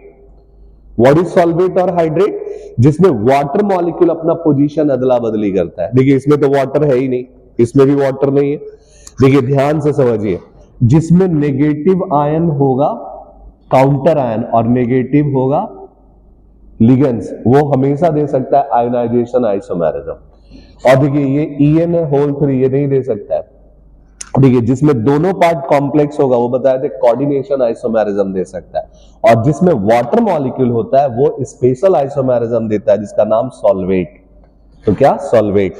What is solvate और hydrate? जिसमें वाटर मॉलिक्यूल अपना पोजीशन अदला बदली करता है। देखिए इसमें तो वाटर है ही नहीं, इसमें भी वाटर नहीं है। देखिए ध्यान से समझिए, जिसमें नेगेटिव आयन होगा काउंटर आयन और नेगेटिव होगा लिगेंड्स, वो हमेशा दे सकता है आयोनाइजेशन आइसोमेरिज्म। और देखिए ये EN है होल 3, ये नहीं दे सकता है। देखिए जिसमें दोनों पार्ट कॉम्प्लेक्स होगा वो बताया थे कोऑर्डिनेशन आइसोमेरिज्म दे सकता है। और जिसमें वाटर मॉलिक्यूल होता है वो स्पेशल आइसोमेरिज्म देता है जिसका नाम सॉल्वेट। तो क्या? सॉल्वेट।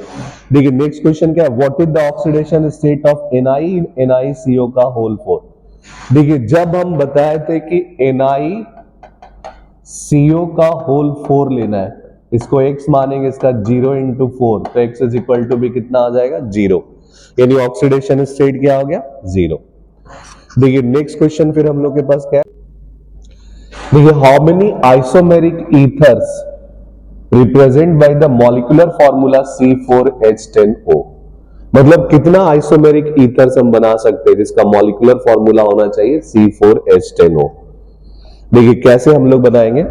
देखिए नेक्स्ट क्वेश्चन क्या है? What is the oxidation state of NiCO का होल 4? देखिए जब हम बताए थे कि NiCO का होल 4 लेना है, इसको x मानेंगे, इसका 0 into 4, तो x इज इक्वल टू भी कितना आ जाएगा? 0। यानी ऑक्सीडेशन स्टेट क्या हो गया? 0। देखिए नेक्स्ट क्वेश्चन फिर हम लोग के पास क्या है? देखिए how many isomeric ethers represent by the molecular formula C4H10O? मतलब कितना आइसोमेरिक ईथर्स हम बना सकते हैं जिसका मॉलिक्यूलर फॉर्मूला होना चाहिए C4H10O। देखिए कैसे हम लोग बनाएंगे?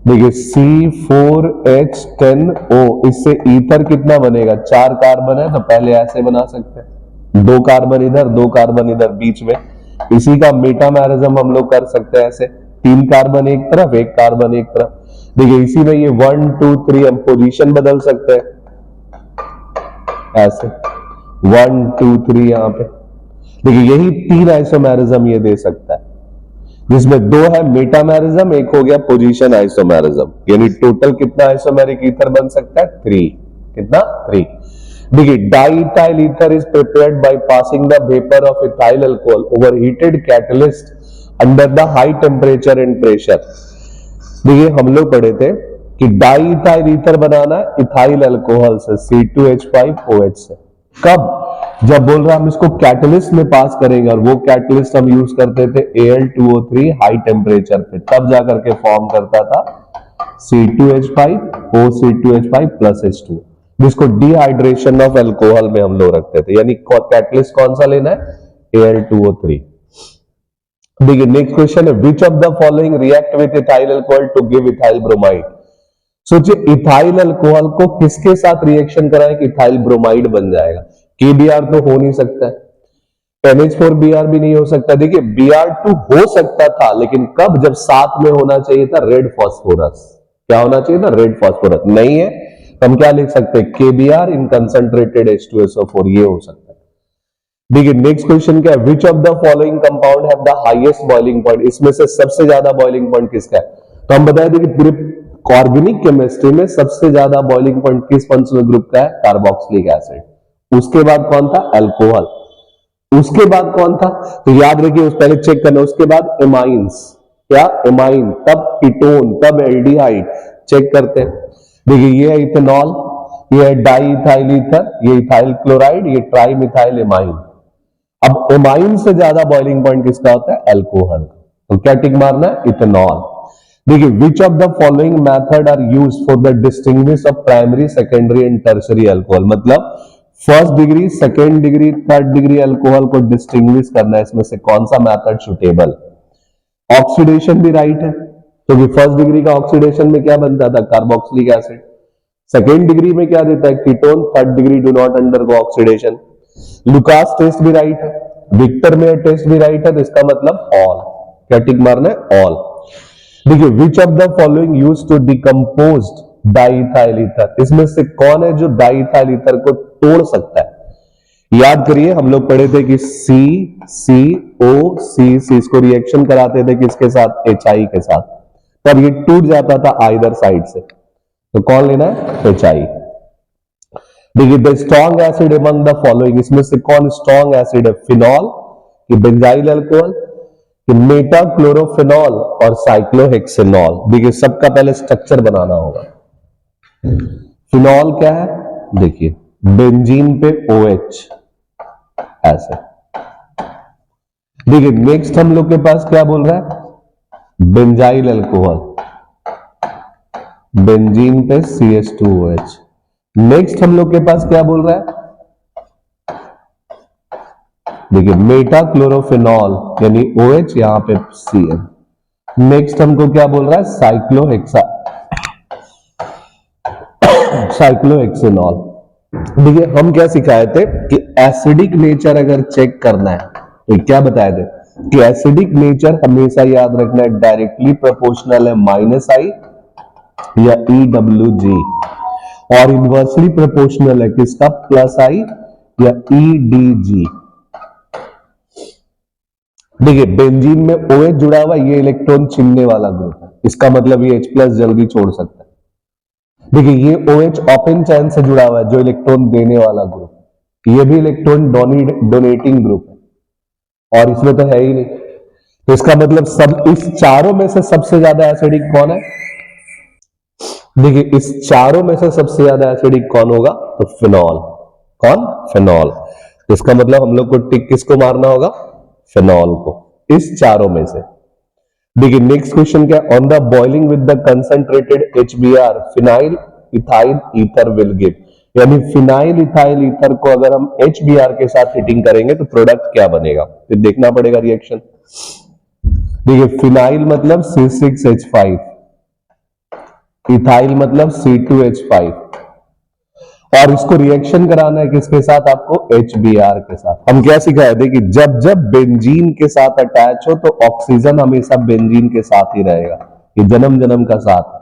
देखिए C4H10O, इससे ईथर कितना बनेगा? 4 कार्बन है तो पहले ऐसे बना सकते हैं, 2 कार्बन इधर 2 कार्बन इधर बीच में। इसी का मेटामेरिज्म हम लोग कर सकते हैं ऐसे, 3 कार्बन एक तरफ 1 कार्बन एक तरफ। देखिए इसी में ये 1 2 3 हम पोजीशन बदल सकते हैं ऐसे, 1 2 3 यहां पे। देखिए यही 3 आइसोमेरिज्म ये दे सकता है, जिसमें 2 है मेटामेरिज्म, एक हो गया पोजीशन आइसोमेरिज्म। यानी टोटल कितना आइसोमेरिक ईथर बन सकता है? 3। कितना? 3। देखिए diethyl ether is prepared by passing the vapour of ethyl alcohol over heated catalyst under the high temperature and pressure. देखिए हम लोग पढ़े थे कि डाइइथाइल ईथर बनाना इथाइल अल्कोहल से C2H5OH से। कब? जब बोल रहा हम इसको कैटलिस्ट में पास करेंगे, और वो कैटलिस्ट हम यूज करते थे Al2O3 हाई टेम्परेचर पे, तब जाकर के फॉर्म करता था C2H5O C2H5 प्लस H2, जिसको डिहाइड्रेशन ऑफ अल्कोहल में हम लोग रखते थे। यानी कैटलिस्ट कौन सा लेना है? Al2O3। देखिए नेक्स्ट क्वेश्चन है which of the following react with ethyl alcohol to give ethyl bromide? सोचिए इथाइल अल्कोहल को किसके साथ रिएक्शन कराए कि इथाइल ब्रोमाइड बन जाएगा? KBr तो हो नहीं सकता है, NH4Br भी नहीं हो सकता। देखिए Br2 हो सकता था, लेकिन कब? जब साथ में होना चाहिए था रेड फास्फोरस। क्या होना चाहिए था? Red phosphorus. नहीं है तो हम क्या लिख सकते हैं? KBr इन कंसंट्रेटेड H2SO4, ये हो सकता है। देखिए नेक्स्ट क्वेश्चन क्या है? Which of the following compound have the highest boiling point? इसमें से सबसे ज्यादा बॉइलिंग पॉइंट किसका है? तो हम बताए थे कि पूरे ऑर्गेनिक केमिस्ट्री में सबसे ज्यादा बॉइलिंग पॉइंट किस फंक्शनल ग्रुप का है? Carboxylic acid. उसके बाद कौन था? अल्कोहल। उसके बाद कौन था? तो याद रखिए, उस पहले चेक करना। उसके बाद एमाइंस। क्या? एमाइन, तब कीटोन, तब एल्डिहाइड। चेक करते हैं। देखिए ये है इथेनॉल, ये है डाइइथाइल ईथर, ये इथाइल क्लोराइड, ये ट्राइमिथाइल एमाइन। अब एमाइन से ज्यादा बॉइलिंग पॉइंट किसका होता है? अल्कोहल। तो क्या टिक मारना है? इथेनॉल। देखिए which of the following method are use for the distinguish of primary secondary and tertiary alcohol? मतलब first degree, second degree, third degree alcohol को डिस्टिंग्विश करना है, इसमें से कौन सा मेथड सुटेबल? ऑक्सीडेशन भी राइट है, तो फर्स्ट डिग्री का ऑक्सीडेशन में क्या बनता था? Carboxylic acid. सेकेंड डिग्री में क्या देता है? Ketone. Third degree do not undergo oxidation. Lucas test भी राइट है, विक्टर मेयर टेस्ट भी राइट है, तो इसका मतलब ऑल। क्या टिक मारना है? ऑल। देखिए which of the following use to decomposed diethyl ether. इसमें से कौन है जो डाइथाइल ईथर को तोड़ सकता है? याद करिए, हम लोग पढ़े थे कि CCO इसको रिएक्शन कराते थे किसके साथ? HI के साथ, तब ये टूट जाता था आइदर साइड से। तो कौन लेना है? HI। देखिए, the strong acid among the following, इसमें से कौन स्ट्रॉन्ग एसिड है? फिनॉल कि बेंजाइल अल्कोहल कि मेटाक्लोरोफिनॉल और साइक्लोहेक्सेनॉल। देखिए, सबका पहले स्ट्रक्चर बनाना होगा। फिनॉल क्या है? देखिए, बेंजीन पे OH ऐसे। देखिए, नेक्स्ट हम लोग के पास क्या बोल रहा है? बेंजाइल अल्कोहल, बेंजीन पे CH2OH। नेक्स्ट हम लोग के पास क्या बोल रहा है? देखिए, मेटाक्लोरोफिनॉल यानी OH, यहां पे Cl। नेक्स्ट हमको क्या बोल रहा है? साइक्लोहेक्सेनॉल। देखिए, हम क्या सिखाए थे कि एसिडिक नेचर अगर चेक करना है तो क्या बताए थे कि एसिडिक नेचर हमेशा याद रखना है डायरेक्टली प्रोपोर्शनल है -I या EWG, और इनवर्सली प्रोपोर्शनल है किसका? +I या EDG। देखिए, बेंजीन में OH जुड़ा हुआ, ये इलेक्ट्रॉन छीनने वाला ग्रुप है, इसका मतलब ये H+ जल्दी छोड़ सकता है। देखिए, ये OH ओपन चैन से जुड़ा हुआ है, जो इलेक्ट्रॉन देने वाला ग्रुप, ये भी इलेक्ट्रॉन डोनेटिंग ग्रुप है, और इसमें तो है ही नहीं। तो इसका मतलब सब इस चारों में से सबसे ज्यादा एसिडिक कौन है? देखिए, इस चारों में से सबसे ज्यादा एसिडिक कौन होगा? तो फिनॉल। कौन? फिनॉल। इसका मतलब हम लोग को टिक किसको मारना होगा? फिनॉल को, इस चारों में से। देखिए, नेक्स्ट क्वेश्चन क्या? On the boiling with the concentrated HBr phenyl ethyl ether will give, यानी फिनाइल इथाइल ईथर को अगर हम HBr के साथ हीटिंग करेंगे तो प्रोडक्ट क्या बनेगा? फिर देखना पड़ेगा रिएक्शन। देखिए, फिनाइल मतलब C6H5, इथाइल मतलब C2H5, और इसको रिएक्शन कराना है किसके साथ? आपको HBr के साथ। हम क्या सिखाए थे कि जब जब बेंजीन के साथ अटैच हो तो ऑक्सीजन हमेशा बेंजीन के साथ ही रहेगा, ये जन्म जन्म का साथ है,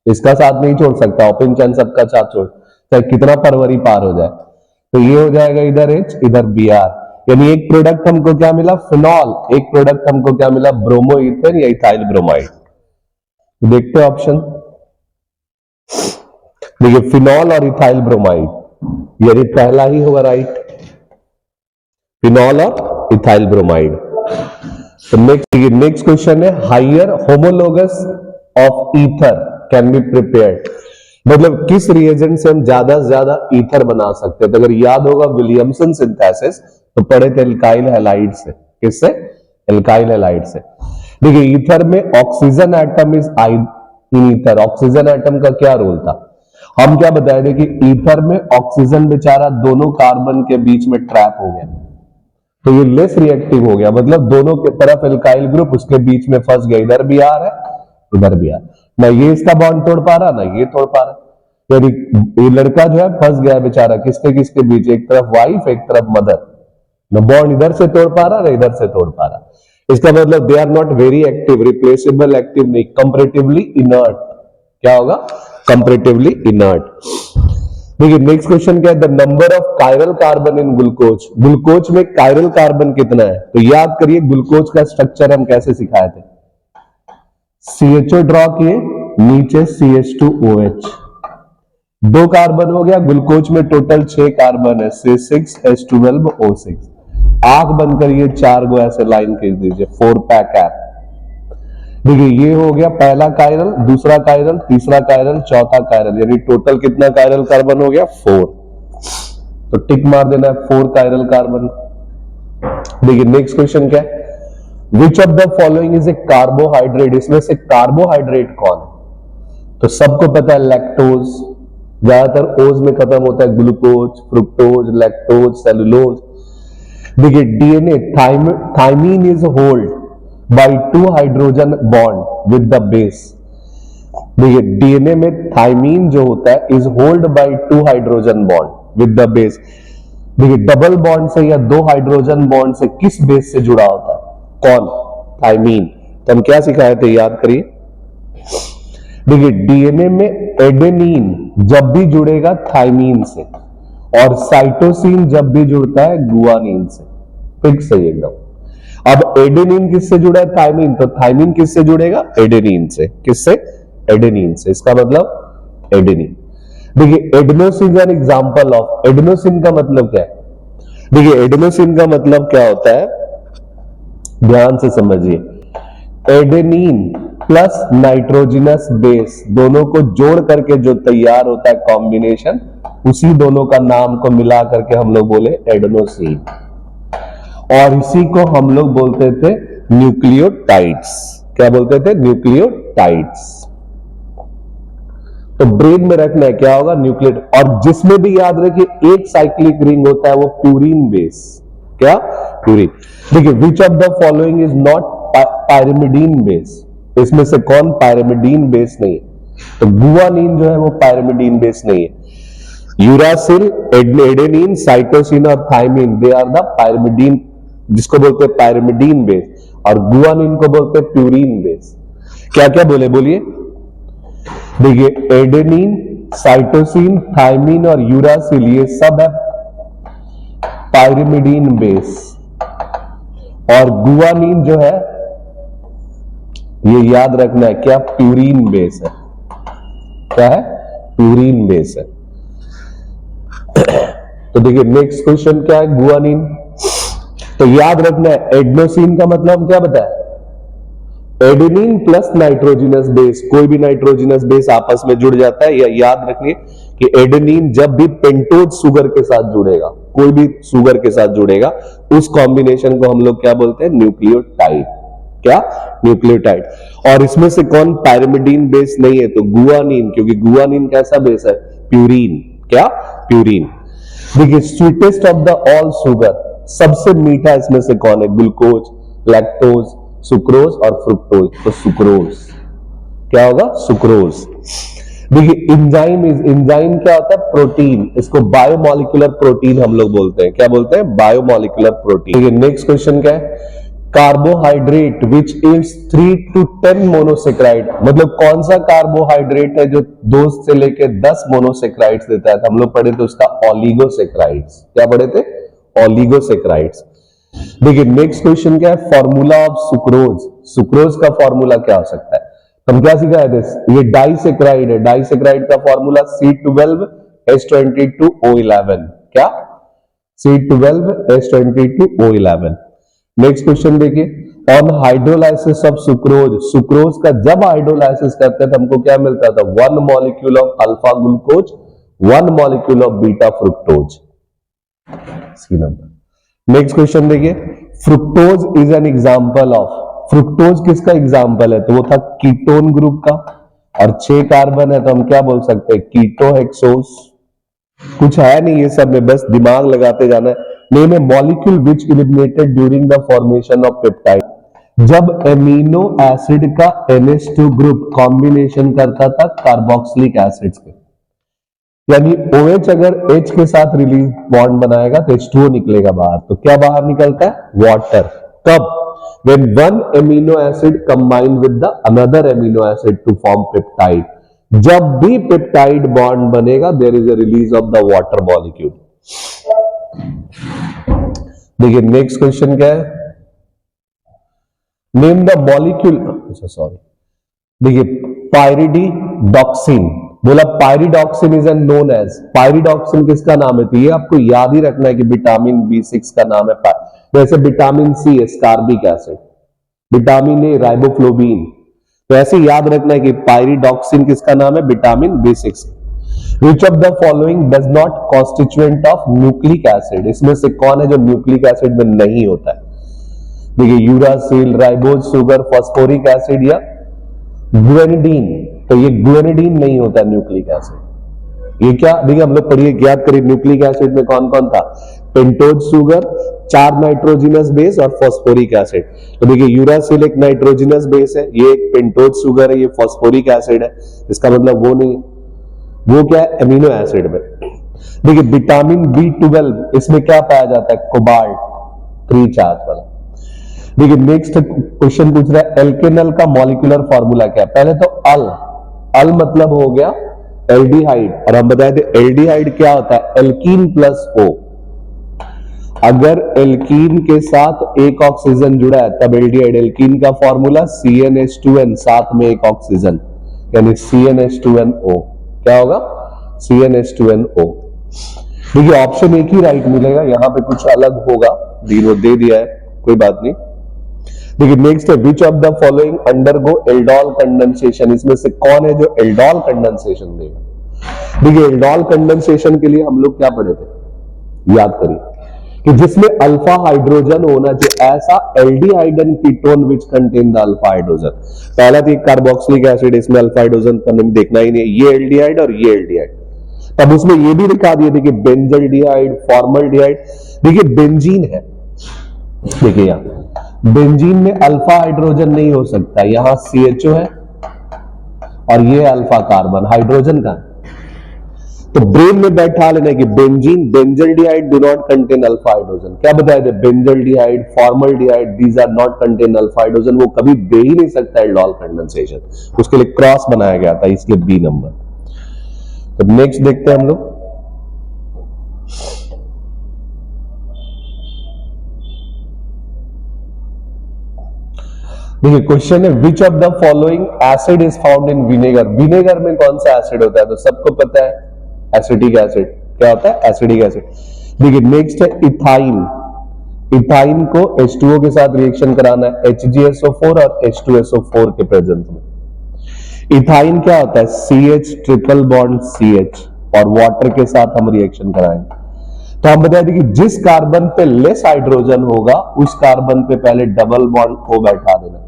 इसका साथ नहीं छोड़ सकता। ओपन चैन सबका साथ छोड़, चाहे कितना परवरी पार हो जाए। तो ये हो जाएगा इधर H, इधर Br, यानी एक प्रोडक्ट हमको क्या मिला? फिनॉल। एक प्रोडक्ट हमको क्या मिला? ब्रोमो ईथर या इथाइल ब्रोमाइड। देखते हैं ऑप्शन। देखिए, फिनॉल और इथाइल ब्रोमाइड, यानी पहला ही होगा राइट, फिनॉल और इथाइल ब्रोमाइड। तो नेक्स्ट क्वेश्चन है, higher homologous of ether can be prepared, मतलब किस रिएजेंट से हम ज्यादा से ज्यादा ईथर बना सकते हैं? तो अगर याद होगा विलियमसन सिंथेसिस, तो पढ़े थे एल्काइल हैलाइड से। किससे? एल्काइल हैलाइड से। देखिए, ईथर में oxygen atom is in ether, oxygen atom का क्या रोल था? हम क्या बताए थे कि ईथर में ऑक्सीजन बेचारा दोनों कार्बन के बीच में ट्रैप हो गया, तो ये लेस रिएक्टिव हो गया, मतलब दोनों के तरफ एल्काइल ग्रुप उसके बीच में फंस गया, इधर भी आ रहा है इधर भी आ रहा है, ना ये इसका बॉन्ड तोड़ पा रहा ना ये तोड़ पा रहा, यानी ये लड़का जो है फंस गया बेचारा किसके किसके बीच, एक तरफ वाइफ एक तरफ मदर, न बॉन्ड इधर से तोड़ पा रहा ना इधर से तोड़ पा रहा। इसका मतलब they are not very active, replaceable active नहीं, कंपैरेटिवली इनर्ट। क्या होगा? Comparatively inert. देखिए, नेक्स्ट क्वेश्चन क्या है? The number of chiral carbon in glucose, glucose में कायरल कार्बन कितना है? तो याद करिए ग्लूकोज का स्ट्रक्चर हम कैसे सिखाए थे, CHO ड्रॉ किए, नीचे CH2OH, 2 कार्बन हो गया, ग्लूकोज में टोटल 6 कार्बन है, C6H12O6, आंख बंद करिए, 4 गो ऐसे लाइन खींच दीजिए, 4 पैक ऐप। देखिए, ये हो गया पहला कायरल, दूसरा कायरल, तीसरा कायरल, चौथा कायरल, यानी टोटल कितना कायरल कार्बन हो गया? 4। तो टिक मार देना है 4 कायरल कार्बन। देखिए, नेक्स्ट क्वेश्चन क्या है? Which of the following is a carbohydrate, इसमें से कार्बोहाइड्रेट कौन है? तो सबको पता है लैक्टोज, ज्यादातर ओज में खत्म होता है, ग्लूकोज, फ्रुक्टोज, लैक्टोज, सेलुलोज। देखिए, DNA thymine is hold by 2 hydrogen bond with the base. देखिए, डीएनए में थाइमीन जो होता है is hold by 2 hydrogen bond with the base. देखिए, डबल बॉन्ड से या 2 हाइड्रोजन बॉन्ड से किस बेस से जुड़ा होता है? कौन? थाइमीन। तो हम क्या सिखाए थे? याद करिए, देखिए डीएनए में एडेनिन जब भी जुड़ेगा थाइमीन से और साइटोसिन जब भी जुड़ता है गुआनिन से। फिक्स है एकदम। अब एडेनिन किससे जुड़ा है? थाइमीन। तो थाइमीन किससे जुड़ेगा? एडेनिन से। किससे? एडेनिन से। इसका मतलब एडेनिन। देखिए adenosine N example of. Adenosine का मतलब क्या है? देखिए एडेनोसिन का मतलब क्या होता है, ध्यान से समझिए। एडेनिन प्लस नाइट्रोजनस बेस दोनों को जोड़ करके जो तैयार होता है कॉम्बिनेशन, उसी दोनों का नाम को मिला करके हम लोग बोले एडेनोसिन, और इसी को हम लोग बोलते थे न्यूक्लियोटाइड्स। क्या बोलते थे? न्यूक्लियोटाइड्स। तो ब्रेन में रखना है क्या होगा? न्यूक्लियोटाइड। और जिसमें भी याद रखिए एक साइक्लिक रिंग होता है, वो प्यूरिन बेस। क्या? प्यूरिन। देखिए which of the following is not pyrimidine base? इसमें से कौन पायरिमिडीन बेस नहीं है? तो गुआनिन जो है वो पायरिमिडीन बेस नहीं है। यूरासिल, एडेनिन, साइटोसिन और thymine, they are the pyrimidine, जिसको बोलते हैं पायरिमिडीन बेस, और गुआनिन को बोलते हैं प्यूरिन बेस। क्या क्या बोले? बोलिए। देखिए एडेनिन, साइटोसिन, थाइमिन और यूरासिल ये सब है पायरिमिडीन बेस, और गुआनिन जो है ये याद रखना है क्या? प्यूरिन बेस है। क्या है? प्यूरिन बेस है। तो देखिए नेक्स्ट क्वेश्चन क्या है? गुआनिन। तो याद रखना है एडेनोसिन का मतलब क्या बताया? Adenine plus nitrogenous base. कोई भी नाइट्रोजनस बेस आपस में जुड़ जाता है, या याद रखिए कि एडेनिन जब भी पेंटोज शुगर के साथ जुड़ेगा, कोई भी शुगर के साथ जुड़ेगा, उस कॉम्बिनेशन को हम लोग क्या बोलते हैं? न्यूक्लियोटाइड। क्या? न्यूक्लियोटाइड। और इसमें से कौन पायरिमिडीन बेस नहीं है? तो गुआनिन, क्योंकि गुआनिन कैसा बेस है? प्यूरिन। क्या? प्यूरिन। देखिए sweetest of the all sugar, सबसे मीठा इसमें से कौन है? ग्लूकोज, लैक्टोज, सुक्रोज और फ्रुक्टोज। तो सुक्रोज। क्या होगा? सुक्रोज। देखिए एंजाइम क्या होता है? प्रोटीन। इसको बायोमोलिकुलर प्रोटीन हम लोग बोलते हैं। क्या बोलते हैं? Biomolecular protein. देखिए नेक्स्ट क्वेश्चन क्या है? Carbohydrate which is 3 to 10 monosaccharide, मतलब कौन सा कार्बोहाइड्रेट है जो 2 से लेके 10 मोनोसेक्राइड्स देता है? तो हम लोग पढ़े थे उसका ऑलिगोसेक्राइड्स। क्या पढ़े थे? ऑलिगोसेक्राइड्स। देखिए नेक्स्ट क्वेश्चन क्या है? Formula of sucrose. सुक्रोज का फॉर्मूला क्या हो सकता है? हम क्या सिखाए थे? ये डाइसेक्राइड है। डाइसेक्राइड का फॉर्मूला C12H22O11। क्या? C12H22O11। नेक्स्ट क्वेश्चन देखिए on hydrolysis of sucrose. Sucrose का जब हाइड्रोलाइसिस करते हैं तो हमको क्या मिलता था? 1 molecule of alpha glucose, 1 molecule of beta fructose. See number. Next question देखिए fructose is an example of. Fructose किसका एग्जांपल है? तो वो था कीटोन ग्रुप का, और 6 कार्बन है तो हम क्या बोल सकते हैं? कीटोहेक्सोज। कुछ है नहीं ये सब में, बस दिमाग लगाते जाना है। Name A molecule which eliminated during the formation of peptide. जब एमिनो एसिड का NH2 ग्रुप कॉम्बिनेशन करता था कार्बोक्सिलिक एसिड्स के, यानी OH अगर H के साथ रिलीज बॉन्ड बनाएगा तो H2O निकलेगा बाहर। तो क्या बाहर निकलता है? वाटर। कब? when one amino acid combine with the another amino acid to form peptide। जब भी पेप्टाइड बॉन्ड बनेगा there is a release of the water molecule. देखिए नेक्स्ट क्वेश्चन क्या है? नेम द मॉलिक्यूल, सॉरी, देखिए पायरिडोक्सिन। बोला pyridoxine is an known as. Pyridoxine किसका नाम है? तो ये आपको याद ही रखना है कि विटामिन B6 का नाम है। जैसे vitamin C ascorbic acid, vitamin A riboflavin. तो ऐसे याद रखना है कि पायरिडोक्सिन किसका नाम है? Vitamin B6। Which of the following does not constituent of nucleic acid? इसमें से कौन है जो न्यूक्लिक एसिड में नहीं होता है? देखिए uracil, ribose sugar, phosphoric acid या ग्वेनिडीन। तो ये ग्वेनिडीन नहीं होता न्यूक्लिक एसिड। ये क्या? देखिए हम लोग पढ़िए, याद करिए न्यूक्लिक एसिड में कौन कौन था? पेंटोज शुगर, 4 नाइट्रोजनस बेस और फॉस्फोरिक एसिड। तो देखिए यूरासिल एक नाइट्रोजनस बेस है, ये एक पेंटोज शुगर है, ये फॉस्फोरिक एसिड है। इसका मतलब वो नहीं, वो क्या है? एमिनो एसिड में। देखिए विटामिन B12 इसमें क्या पाया जाता है? कोबाल्ट 3 चार्ज वाला। देखिए नेक्स्ट क्वेश्चन पूछ रहा है एल्केनल का मॉलिक्यूलर फॉर्मूला क्या है? पहले तो अल अल मतलब हो गया एल्डिहाइड, और हम बताए थे एल्डिहाइड क्या होता है, एल्कीन प्लस ओ। अगर एल्कीन के साथ एक ऑक्सीजन जुड़ा है तब एल्डिहाइड। एल्कीन का फॉर्मूला CnH2n, साथ में एक ऑक्सीजन, यानी CnH2nO। क्या होगा, CnH2nO। देखिए ऑप्शन एक ही राइट मिलेगा, यहां पे कुछ अलग होगा, वो दे दिया है, कोई बात नहीं। देखिए नेक्स्ट है, which of the following undergo aldol condensation, इसमें से कौन है जो एल्डोल कंडेंसेशन देगा। देखिए एल्डोल कंडेंसेशन के लिए हम लोग क्या पढ़े थे, याद करिए, कि जिसमें अल्फा हाइड्रोजन होना चाहिए, ऐसा aldehyde and ketone which contain the alpha hydrogen. पहला तो कार्बोक्सिलिक एसिड, इसमें अल्फा हाइड्रोजन का नहीं देखना ही नहीं, ये एल्डिहाइड और ये एल्डिहाइड। तब उसमें ये भी दिखा दिए थे कि बेंजल्डिहाइड, फॉर्मल्डिहाइड। देखिए बेंजीन है, देखिए यहां बेंजीन में अल्फा हाइड्रोजन नहीं हो सकता, यहां CHO है और ये अल्फा कार्बन हाइड्रोजन का। तो ब्रेन में बैठा लेना कि benzene, benzaldehyde do not contain alpha hydrogen. क्या बताया था, benzaldehyde, formaldehyde, these are not contain alpha hydrogen. वो कभी दे ही नहीं सकता एल्डोल कंडेंसेशन, उसके लिए क्रॉस बनाया गया था, इसलिए बी नंबर। तो नेक्स्ट देखते हैं हम लोग। देखिए क्वेश्चन है, which of the following acid is found in vinegar. Vinegar में कौन सा एसिड होता है, तो सबको पता है एसिटिक एसिड। क्या होता है, एसिडिक एसिड। देखिए नेक्स्ट है इथाइन। इथाइन को H2O के साथ रिएक्शन कराना है, HgSO4 और H2SO4 के प्रेजेंस में। इथाइन क्या होता है, CH ट्रिपल बॉन्ड CH, और वाटर के साथ हम रिएक्शन कराएंगे। तो हम बता दें कि जिस कार्बन पे लेस हाइड्रोजन होगा उस कार्बन पे पहले डबल बॉन्ड को बैठा देना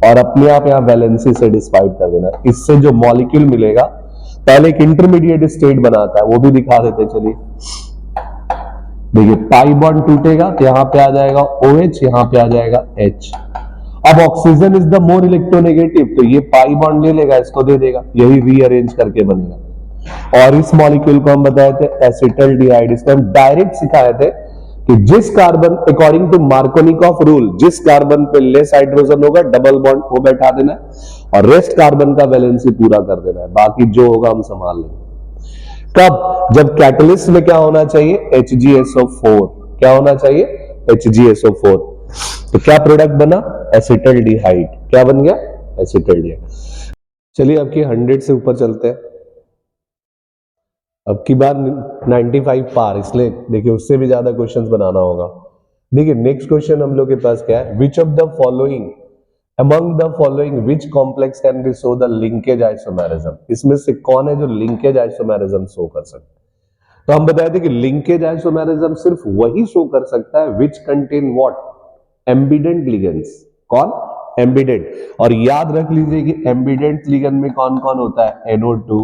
और अपने आप यहां वैलेंसी सेटिस्फाइड कर देना। इससे जो मॉलिक्यूल मिलेगा, पहले एक इंटरमीडिएट स्टेट बनाता है, वो भी दिखा देते। चलिए देखिए, पाई बॉन्ड टूटेगा तो यहां पे आ जाएगा OH, यहां पे आ जाएगा H। अब oxygen is the more electronegative, तो ये पाई बॉन्ड ले लेगा, इसको दे देगा, यही रीअरेंज करके बनेगा। और इस मॉलिक्यूल को हम बताए थे एसिटल्डिहाइड। इसको हम डायरेक्ट सिखाए थे कि जिस carbon, according to Markovnikov rule, जिस कार्बन पे लेस हाइड्रोजन होगा डबल बॉन्ड को बैठा देना है और रेस्ट कार्बन का वैलेंसी पूरा कर देना है, बाकी जो होगा हम संभाल लेंगे। कब, जब कैटलिस्ट में क्या होना चाहिए, HgSO4। क्या होना चाहिए, HgSO4। तो क्या प्रोडक्ट बना, एसिटल्डिहाइड। क्या बन गया, एसिटल्डिहाइड। चलिए अब की 100 से ऊपर चलते हैं। अब की बार 95 पार, इसलिए देखिए उससे भी ज्यादा क्वेश्चंस बनाना होगा। देखिए नेक्स्ट क्वेश्चन हम लोग के पास क्या है, which of the following, among the following which complex can be show the linkage isomerism। इसमें से कौन है जो लिंकेज आइसोमेरिज्म शो कर सकता है। तो हम बताए थे कि लिंकेज आइसोमेरिज्म सिर्फ वही शो कर सकता है which contain what, ambient ligands. कौन, एम्बिडेंट। और याद रख लीजिए कि एम्बिडेंट लिगेंड में कौन कौन होता है, NO2,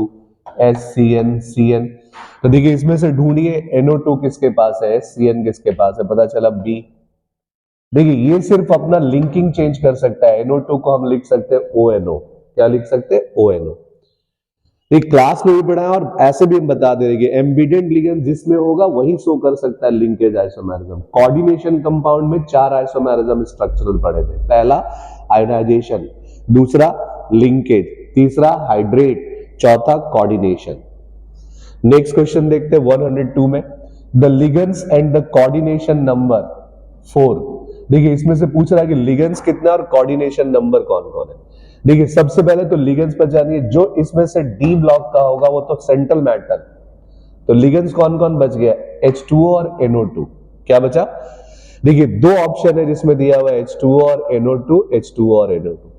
HCN, CN। तो देखिए इसमें से ढूंढिए NO2 किसके पास है, CN किसके पास है, पता चला B। देखिए ये सिर्फ अपना लिंकिंग चेंज कर सकता है, NO2 को हम लिख सकते हैं ONO। क्या लिख सकते हैं, ONO। एक क्लास में भी पढ़ा है और ऐसे भी हम बता दे रहे हैं, एम्बिडेंट लिगेंड जिसमें होगा वही शो कर सकता है लिंकेज आइसोमेरिज्म। कोऑर्डिनेशन कंपाउंड में 4 आइसोमेरिज्म स्ट्रक्चरल पढ़े थे। पहला आयोनाइजेशन, दूसरा लिंकेज, तीसरा हाइड्रेट, चौथा कोऑर्डिनेशन। नेक्स्ट क्वेश्चन देखते हैं 102 में, the ligands and the coordination number 4। देखिए इसमें से पूछ रहा है कि लिगेंड्स कितना और कोऑर्डिनेशन नंबर कौन कौन है। देखिए सबसे पहले तो लिगेंड्स पहचानिए, जो इसमें से डी ब्लॉक का होगा वो तो सेंट्रल मैटर। तो लिगेंड्स कौन कौन बच गया, H2O और NO2। क्या बचा, देखिए 2 ऑप्शन है जिसमें दिया हुआ है H2O और NO2, H2O और NO2।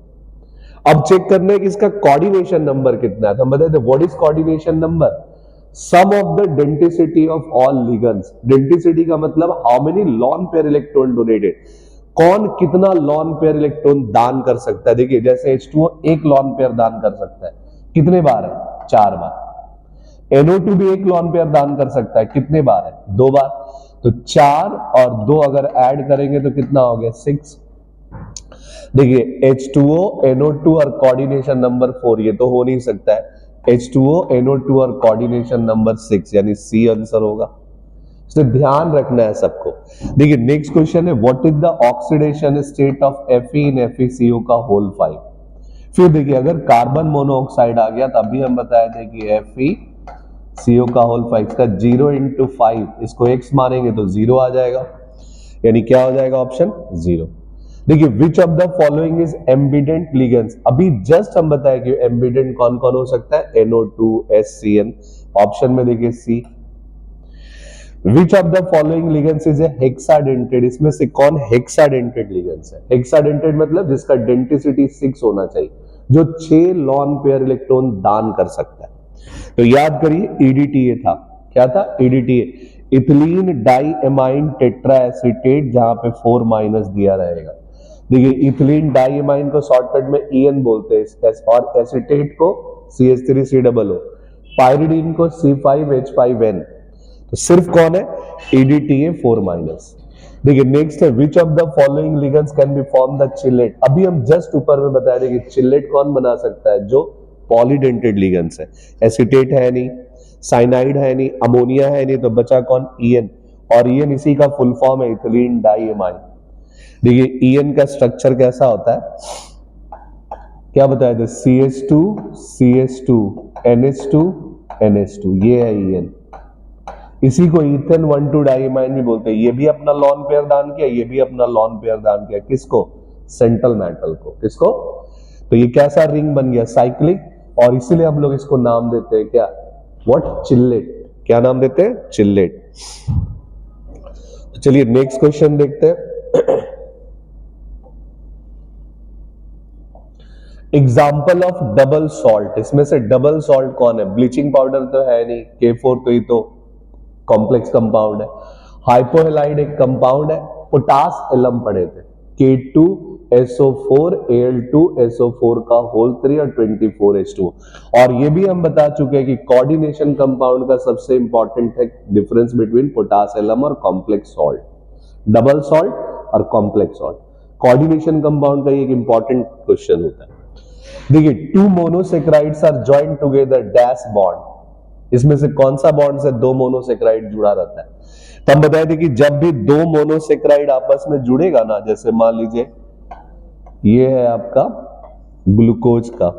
अब चेक करना है कि इसका कोऑर्डिनेशन नंबर कितना है। तो हम बताए थे what is coordination number, sum of the density of all ligands. Density का मतलब how many lone pair electron donated, कौन कितना लॉन पेयर इलेक्ट्रॉन दान कर सकता है। देखिए जैसे H2O 1 लॉन पेयर दान कर सकता है, कितने बार है, 4 बार। NO2 भी 1 लॉन पेयर दान कर सकता है, कितने बार है, 2 बार। तो 4 और 2 अगर ऐड करेंगे तो कितना हो गया, 6। देखिए H2O, NO2 और कोऑर्डिनेशन नंबर 4, ये तो हो नहीं सकता है। H2O, NO2 और कोऑर्डिनेशन नंबर 6, यानी C आंसर होगा। तो ध्यान रखना है सबको। देखिए नेक्स्ट क्वेश्चन है, what is the oxidation state of Fe in FeCO का होल 5। फिर देखिए अगर कार्बन मोनोऑक्साइड आ गया तब भी हम बताए थे कि FeCO का होल 5 का 0 इंटू 5 इसको x मारेंगे तो 0 आ जाएगा, यानी क्या हो जाएगा ऑप्शन 0। देखिए which of the following is ambient ligands, अभी जस्ट हम बताए कि एम्बिडेंट कौन कौन हो सकता है, NO2 HCN, ऑप्शन में देखिए C। Which of the following ligands is a hexadentate, इसमें से कौन हेक्साडेंटेड लिगेंड्स है, हेक्साडेंटेड मतलब जिसका डेंसिटी 6 होना चाहिए, जो 6 लॉन पेयर इलेक्ट्रॉन दान कर सकता है। तो याद करिए EDTA था, क्या था EDTA, ethylene di amine tetra acetate, जहां पे 4 माइनस दिया रहेगा। देखिए इथिलीन डाई एमाइन को शॉर्टकट में EN बोलते हैं और एसीटेट को CH3COO, पायरिडीन को C5H5N, तो सिर्फ कौन है EDTA 4 माइनस। देखिए नेक्स्ट है which of the following ligands can be form the chelate, अभी हम जस्ट ऊपर में बता रहे कि चिलेट कौन बना सकता है, जो पॉलीडेंटेड लिगेंड्स है, एसीटेट है नहीं, साइनाइड है नहीं, अमोनिया है नहीं, तो बचा कौन EN, और EN इसी का फुल फॉर्म है इथिलीन डाईएमाइन। देखिए EN का स्ट्रक्चर कैसा होता है, क्या बताया था, CH2 CH2 NH2 NH2, ये है EN। इसी को ईथेन 1,2 डाईएमाइन भी बोलते हैं, ये भी अपना लॉन पेयर दान किया, ये भी अपना लॉन पेयर दान किया, किसको, सेंट्रल मेटल को, किसको, तो ये कैसा रिंग बन गया, साइक्लिक, और इसीलिए हम लोग इसको नाम देते हैं क्या, व्हाट, चिल्लेट, क्या नाम देते हैं, चिल्लेट। चलिए नेक्स्ट क्वेश्चन देखते हैं। एग्जाम्पल ऑफ डबल सॉल्ट, इसमें से डबल सॉल्ट कौन है, ब्लीचिंग पाउडर तो है नहीं, K4 तो ये तो कॉम्प्लेक्स कंपाउंड है, हाइपोहेलाइड एक कंपाउंड है, पोटास एलम पढ़े थे, K2SO4 Al2SO4 का होल 3 और 24H2, और ये भी हम बता चुके हैं कि कोऑर्डिनेशन कंपाउंड का सबसे इंपॉर्टेंट है डिफरेंस बिटवीन पोटास एलम और कॉम्प्लेक्स सॉल्ट, डबल सॉल्ट और कॉम्प्लेक्स सॉल्ट, कोऑर्डिनेशन कंपाउंड का एक इंपॉर्टेंट क्वेश्चन होता है। देखिए 2 monosaccharides are joined together dash bond, इसमें से कौन सा बॉन्ड से 2 मोनोसेक्राइड जुड़ा रहता है, तो हम बताए थे कि जब भी 2 मोनोसेक्राइड आपस में जुड़ेगा ना, जैसे मान लीजिए ये है आपका ग्लूकोज का,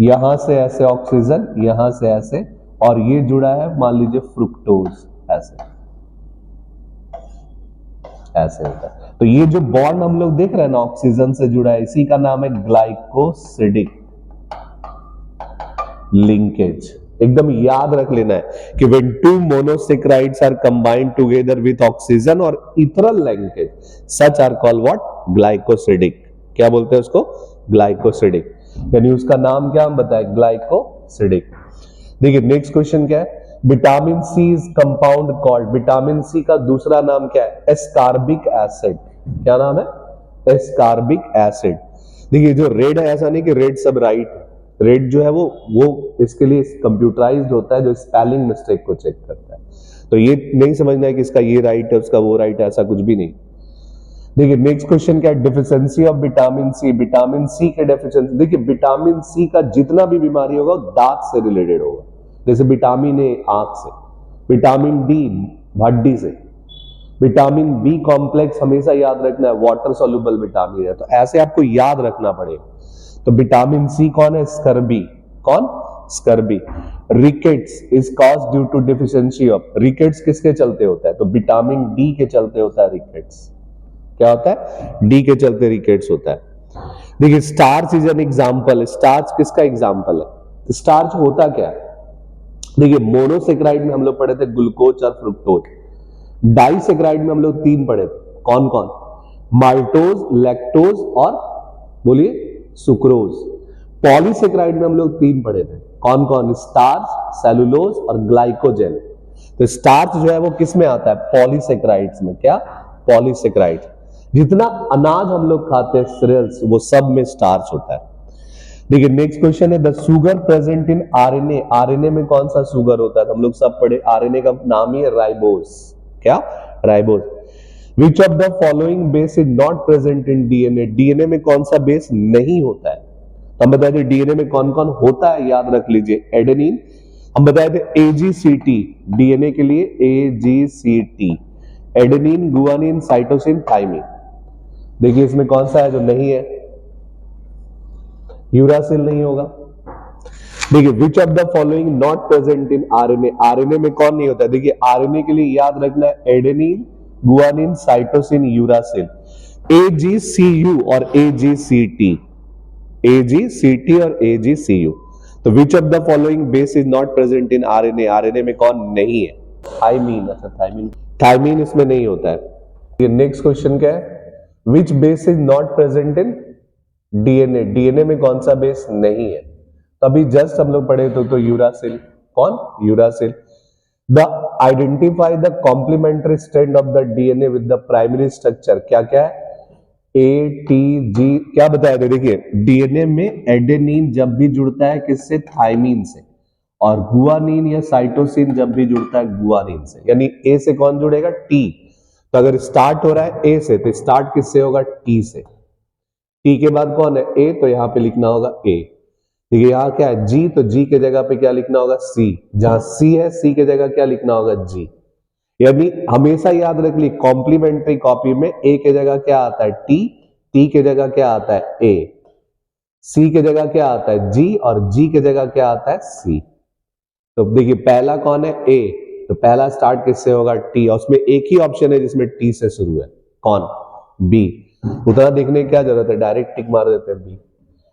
यहां से ऐसे ऑक्सीजन, यहां से ऐसे, और ये जुड़ा है मान लीजिए फ्रुक्टोज, ऐसे ऐसे होता है। तो ये जो बॉन्ड हम लोग देख रहे हैं ना ऑक्सीजन से जुड़ा है, इसी का नाम है ग्लाइकोसिडिक लिंकेज। एकदम याद रख लेना है कि when two monosaccharides are combined together with oxygen or ethyl linkage, such are called what, glycosidic, क्या बोलते हैं उसको, ग्लाइकोसिडिक, यानी उसका नाम क्या हम बताएं, ग्लाइकोसिडिक। देखिए नेक्स्ट क्वेश्चन क्या है, vitamin C is compound called, vitamin C का दूसरा नाम क्या है, एस्कार्बिक एसिड, क्या नाम है, एस्कार्बिक एसिड। देखिए जो रेड है, ऐसा नहीं कि रेड सब राइट है, रेड जो है वो इसके लिए कंप्यूटराइज्ड होता है जो स्पेलिंग मिस्टेक को चेक करता है, तो ये नहीं समझना है कि इसका ये राइट है उसका वो राइट है, ऐसा कुछ भी नहीं। देखिए नेक्स्ट क्वेश्चन क्या है, deficiency of vitamin C, vitamin C के डेफिशिएंसी। देखिए विटामिन सी का जितना भी बीमारी होगा दांत से रिलेटेड होगा, जैसे विटामिन ए आंख से, विटामिन डी हड्डी से, विटामिन बी कॉम्प्लेक्स हमेशा याद रखना है वाटर सोल्यूबल विटामिन है, तो ऐसे आपको याद रखना पड़ेगा। तो विटामिन सी कौन है, स्कर्बी, कौन, scurvy. Rickets is cause due to deficiency of, rickets किसके चलते होता है, तो विटामिन डी के चलते होता है रिकेट्स, क्या होता है, डी के चलते रिकेट्स होता है। देखिए starch is an example, starch किसका एग्जांपल है, स्टार्च होता क्या है, देखिए मोनोसेक्राइड में हम लोग पढ़े थे ग्लूकोज और फ्रुक्टोज, डाइसेक्राइड में हम लोग 3 पढ़े थे, कौन कौन, माल्टोज, लैक्टोज और बोलिए सुक्रोज। पॉलीसेक्राइड में हम लोग 3 पढ़े थे, कौन कौन, स्टार्च, सेलुलोज और ग्लाइकोजेन। तो स्टार्च जो है वो किस में आता है, पॉलीसेक्राइड्स में, क्या, पॉलीसेक्राइड। जितना अनाज हम लोग खाते हैं सीरियल्स, वो सब में स्टार्च होता है। देखिए नेक्स्ट क्वेश्चन है, the sugar present in RNA, RNA में कौन सा शुगर होता है, तो हम लोग सब पढ़े, आरएनए का नाम ही है राइबोस, क्या, ribose. Which of the following base is not present in DNA, DNA में कौन सा बेस नहीं होता है, हम बताए थे डीएनए में कौन कौन होता है, याद रख लीजिए, एडेनिन, हम बताए थे एजीसीटी, डीएनए के लिए एजीसीटी, एडेनिन, गुआनिन, साइटोसिन, थाइमिन। देखिए इसमें कौन सा है जो नहीं है, यूरासिल नहीं होगा। देखिए which of the following not present in RNA, RNA में कौन नहीं होता है? देखिए आरएनए के लिए याद रखना है एडेनिन, गुआनिन, साइटोसिन, यूरासिल, एजीसीयू और एजीसीटी, एजीसीटी और एजीसीयू। तो विच of the following base is not present in RNA, RNA में कौन नहीं है? थाइमीन। अच्छा थाइमीन, थाइमीन इसमें नहीं होता है। ये नेक्स्ट क्वेश्चन क्या है? Which base is not present in DNA, DNA में कौन सा बेस नहीं है? तभी जस्ट हम लोग पढ़े तो यूरासिल, कौन? Uracil. The identify the complementary strand of the DNA with the primary structure, क्या क्या है? ए टी जी, क्या बताया था? देखिए डीएनए में एडेनिन जब भी जुड़ता है किससे? थाइमीन से, और गुआनिन या साइटोसिन जब भी जुड़ता है गुआनिन से, यानी ए से कौन जुड़ेगा? टी। तो अगर स्टार्ट हो रहा है ए से तो स्टार्ट किससे होगा? टी से। टी के बाद कौन है? ए, तो यहां पे लिखना होगा ए। ठीक है, यहां क्या है? जी, तो जी के जगह पे क्या लिखना होगा? सी। जहां सी है सी के जगह क्या लिखना होगा? जी। यानी हमेशा याद रख ली कॉम्प्लीमेंट्री कॉपी में ए के जगह क्या आता है? टी, टी के जगह क्या आता है? ए, सी के जगह क्या आता है? जी, और जी के जगह क्या आता है? सी। तो देखिए पहला कौन है? ए, तो पहला स्टार्ट किससे होगा? टी, और उसमें एक ही ऑप्शन है जिसमें टी से शुरू है, कौन? बी। उतना देखने की क्या जरूरत है, डायरेक्ट टिक मार देते हैं बी।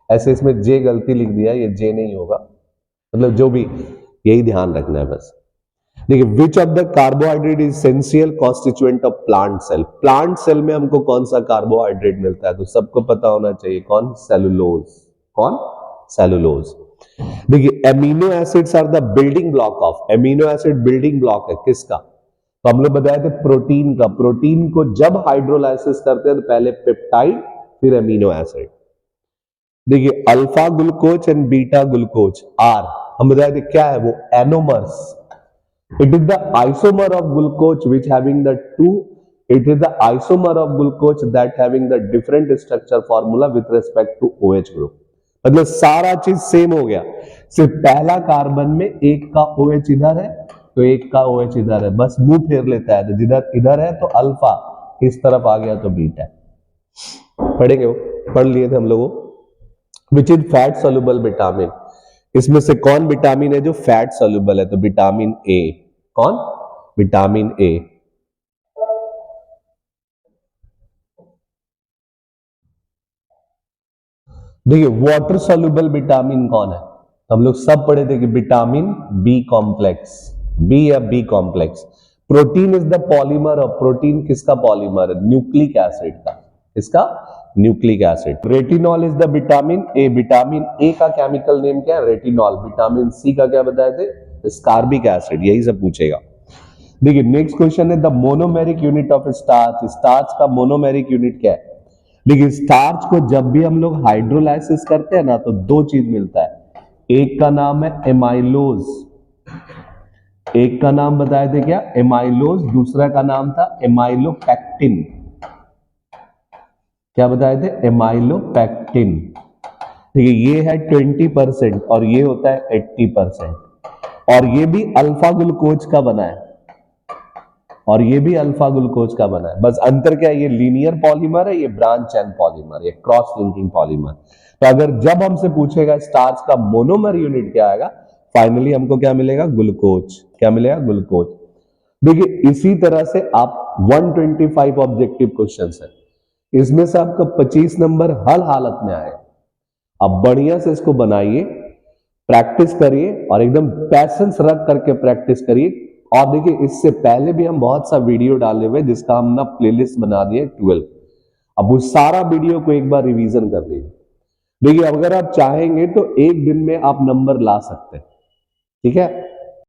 ऐसे इसमें जे गलती लिख दिया, ये जे नहीं होगा, मतलब जो भी, यही ध्यान रखना है बस। देखिए which of the carbohydrate is essential constituent of plant cell, plant cell में हमको कौन सा कार्बोहाइड्रेट मिलता है? तो सबको पता होना चाहिए, कौन? सेलुलोज, कौन? सेलुलोज। देखिए amino acids are the building block of, amino acid building block है किसका? तो हम लोग बताए थे प्रोटीन का, प्रोटीन को जब हाइड्रोलाइसिस करते हैं तो पहले पेप्टाइड फिर एमिनो एसिड। देखिए alpha glucose and beta glucose are, हम बताए थे क्या है वो? Anomers. It is the isomer of glucose which having the two, it is the isomer of glucose that having the different structure formula with respect to OH group. मतलब सारा चीज सेम हो गया, सिर्फ पहला कार्बन में एक का OH इधर है तो एक का OH इधर है, बस मुंह फेर लेता है, तो जिधर इधर है तो अल्फा, इस तरफ आ गया तो बीटा। पढ़ेंगे वो, पढ़ लिए थे हम लोगों। Which is fat soluble vitamin, इसमें से कौन विटामिन है जो फैट सोल्यूबल है? तो विटामिन ए, कौन? Vitamin A. देखिए वाटर सोल्यूबल विटामिन कौन है? हम लोग सब पढ़े थे कि विटामिन बी कॉम्प्लेक्स, बी या B complex. Protein is the polymer of, protein किसका पॉलीमर है? न्यूक्लिक एसिड का, इसका nucleic acid. Retinol is the vitamin A, vitamin A का केमिकल नेम क्या है? रेटिनॉल। विटामिन सी का क्या बताए थे? स्कारबिक एसिड, यही सब पूछेगा। देखिए नेक्स्ट क्वेश्चन है the monomeric unit of starch, starch का मोनोमेरिक यूनिट क्या है? देखिए स्टार्च को जब भी हम लोग हाइड्रोलाइसिस करते हैं ना तो दो चीज मिलता है, एक का नाम है एमाइलोज, एक का नाम बताए थे क्या? एमाइलोज, दूसरा का नाम था एमाइलोपेक्टिन। क्या बताए थे? एमाइलोपेक्टिन। ठीक है, ये है 20% और ये होता है 80%, और ये भी अल्फा ग्लूकोज का बना है, और ये भी अल्फा ग्लूकोज का बना है। बस अंतर क्या है? ये लीनियर पॉलीमर है, ये ब्रांच चैन पॉलीमर, ये क्रॉस लिंकिंग पॉलीमर। तो अगर जब हमसे पूछेगा स्टार्च का मोनोमर यूनिट क्या आएगा, फाइनली हमको क्या मिलेगा? ग्लूकोज। क्या मिलेगा? ग्लूकोज। देखिए इसी तरह से आप 125 ऑब्जेक्टिव क्वेश्चन है, इसमें से आपका 25 नंबर हर हालत में आए। अब बढ़िया से इसको बनाइए, प्रैक्टिस करिए और एकदम पैसेंस रख करके प्रैक्टिस करिए। और देखिए इससे पहले भी हम बहुत सा वीडियो डाले हुए जिसका हम ना प्लेलिस्ट बना दिए 12, अब उस सारा वीडियो को एक बार रिवीजन कर लीजिए। देखिए अगर आप चाहेंगे तो एक दिन में आप नंबर ला सकते हैं, ठीक है,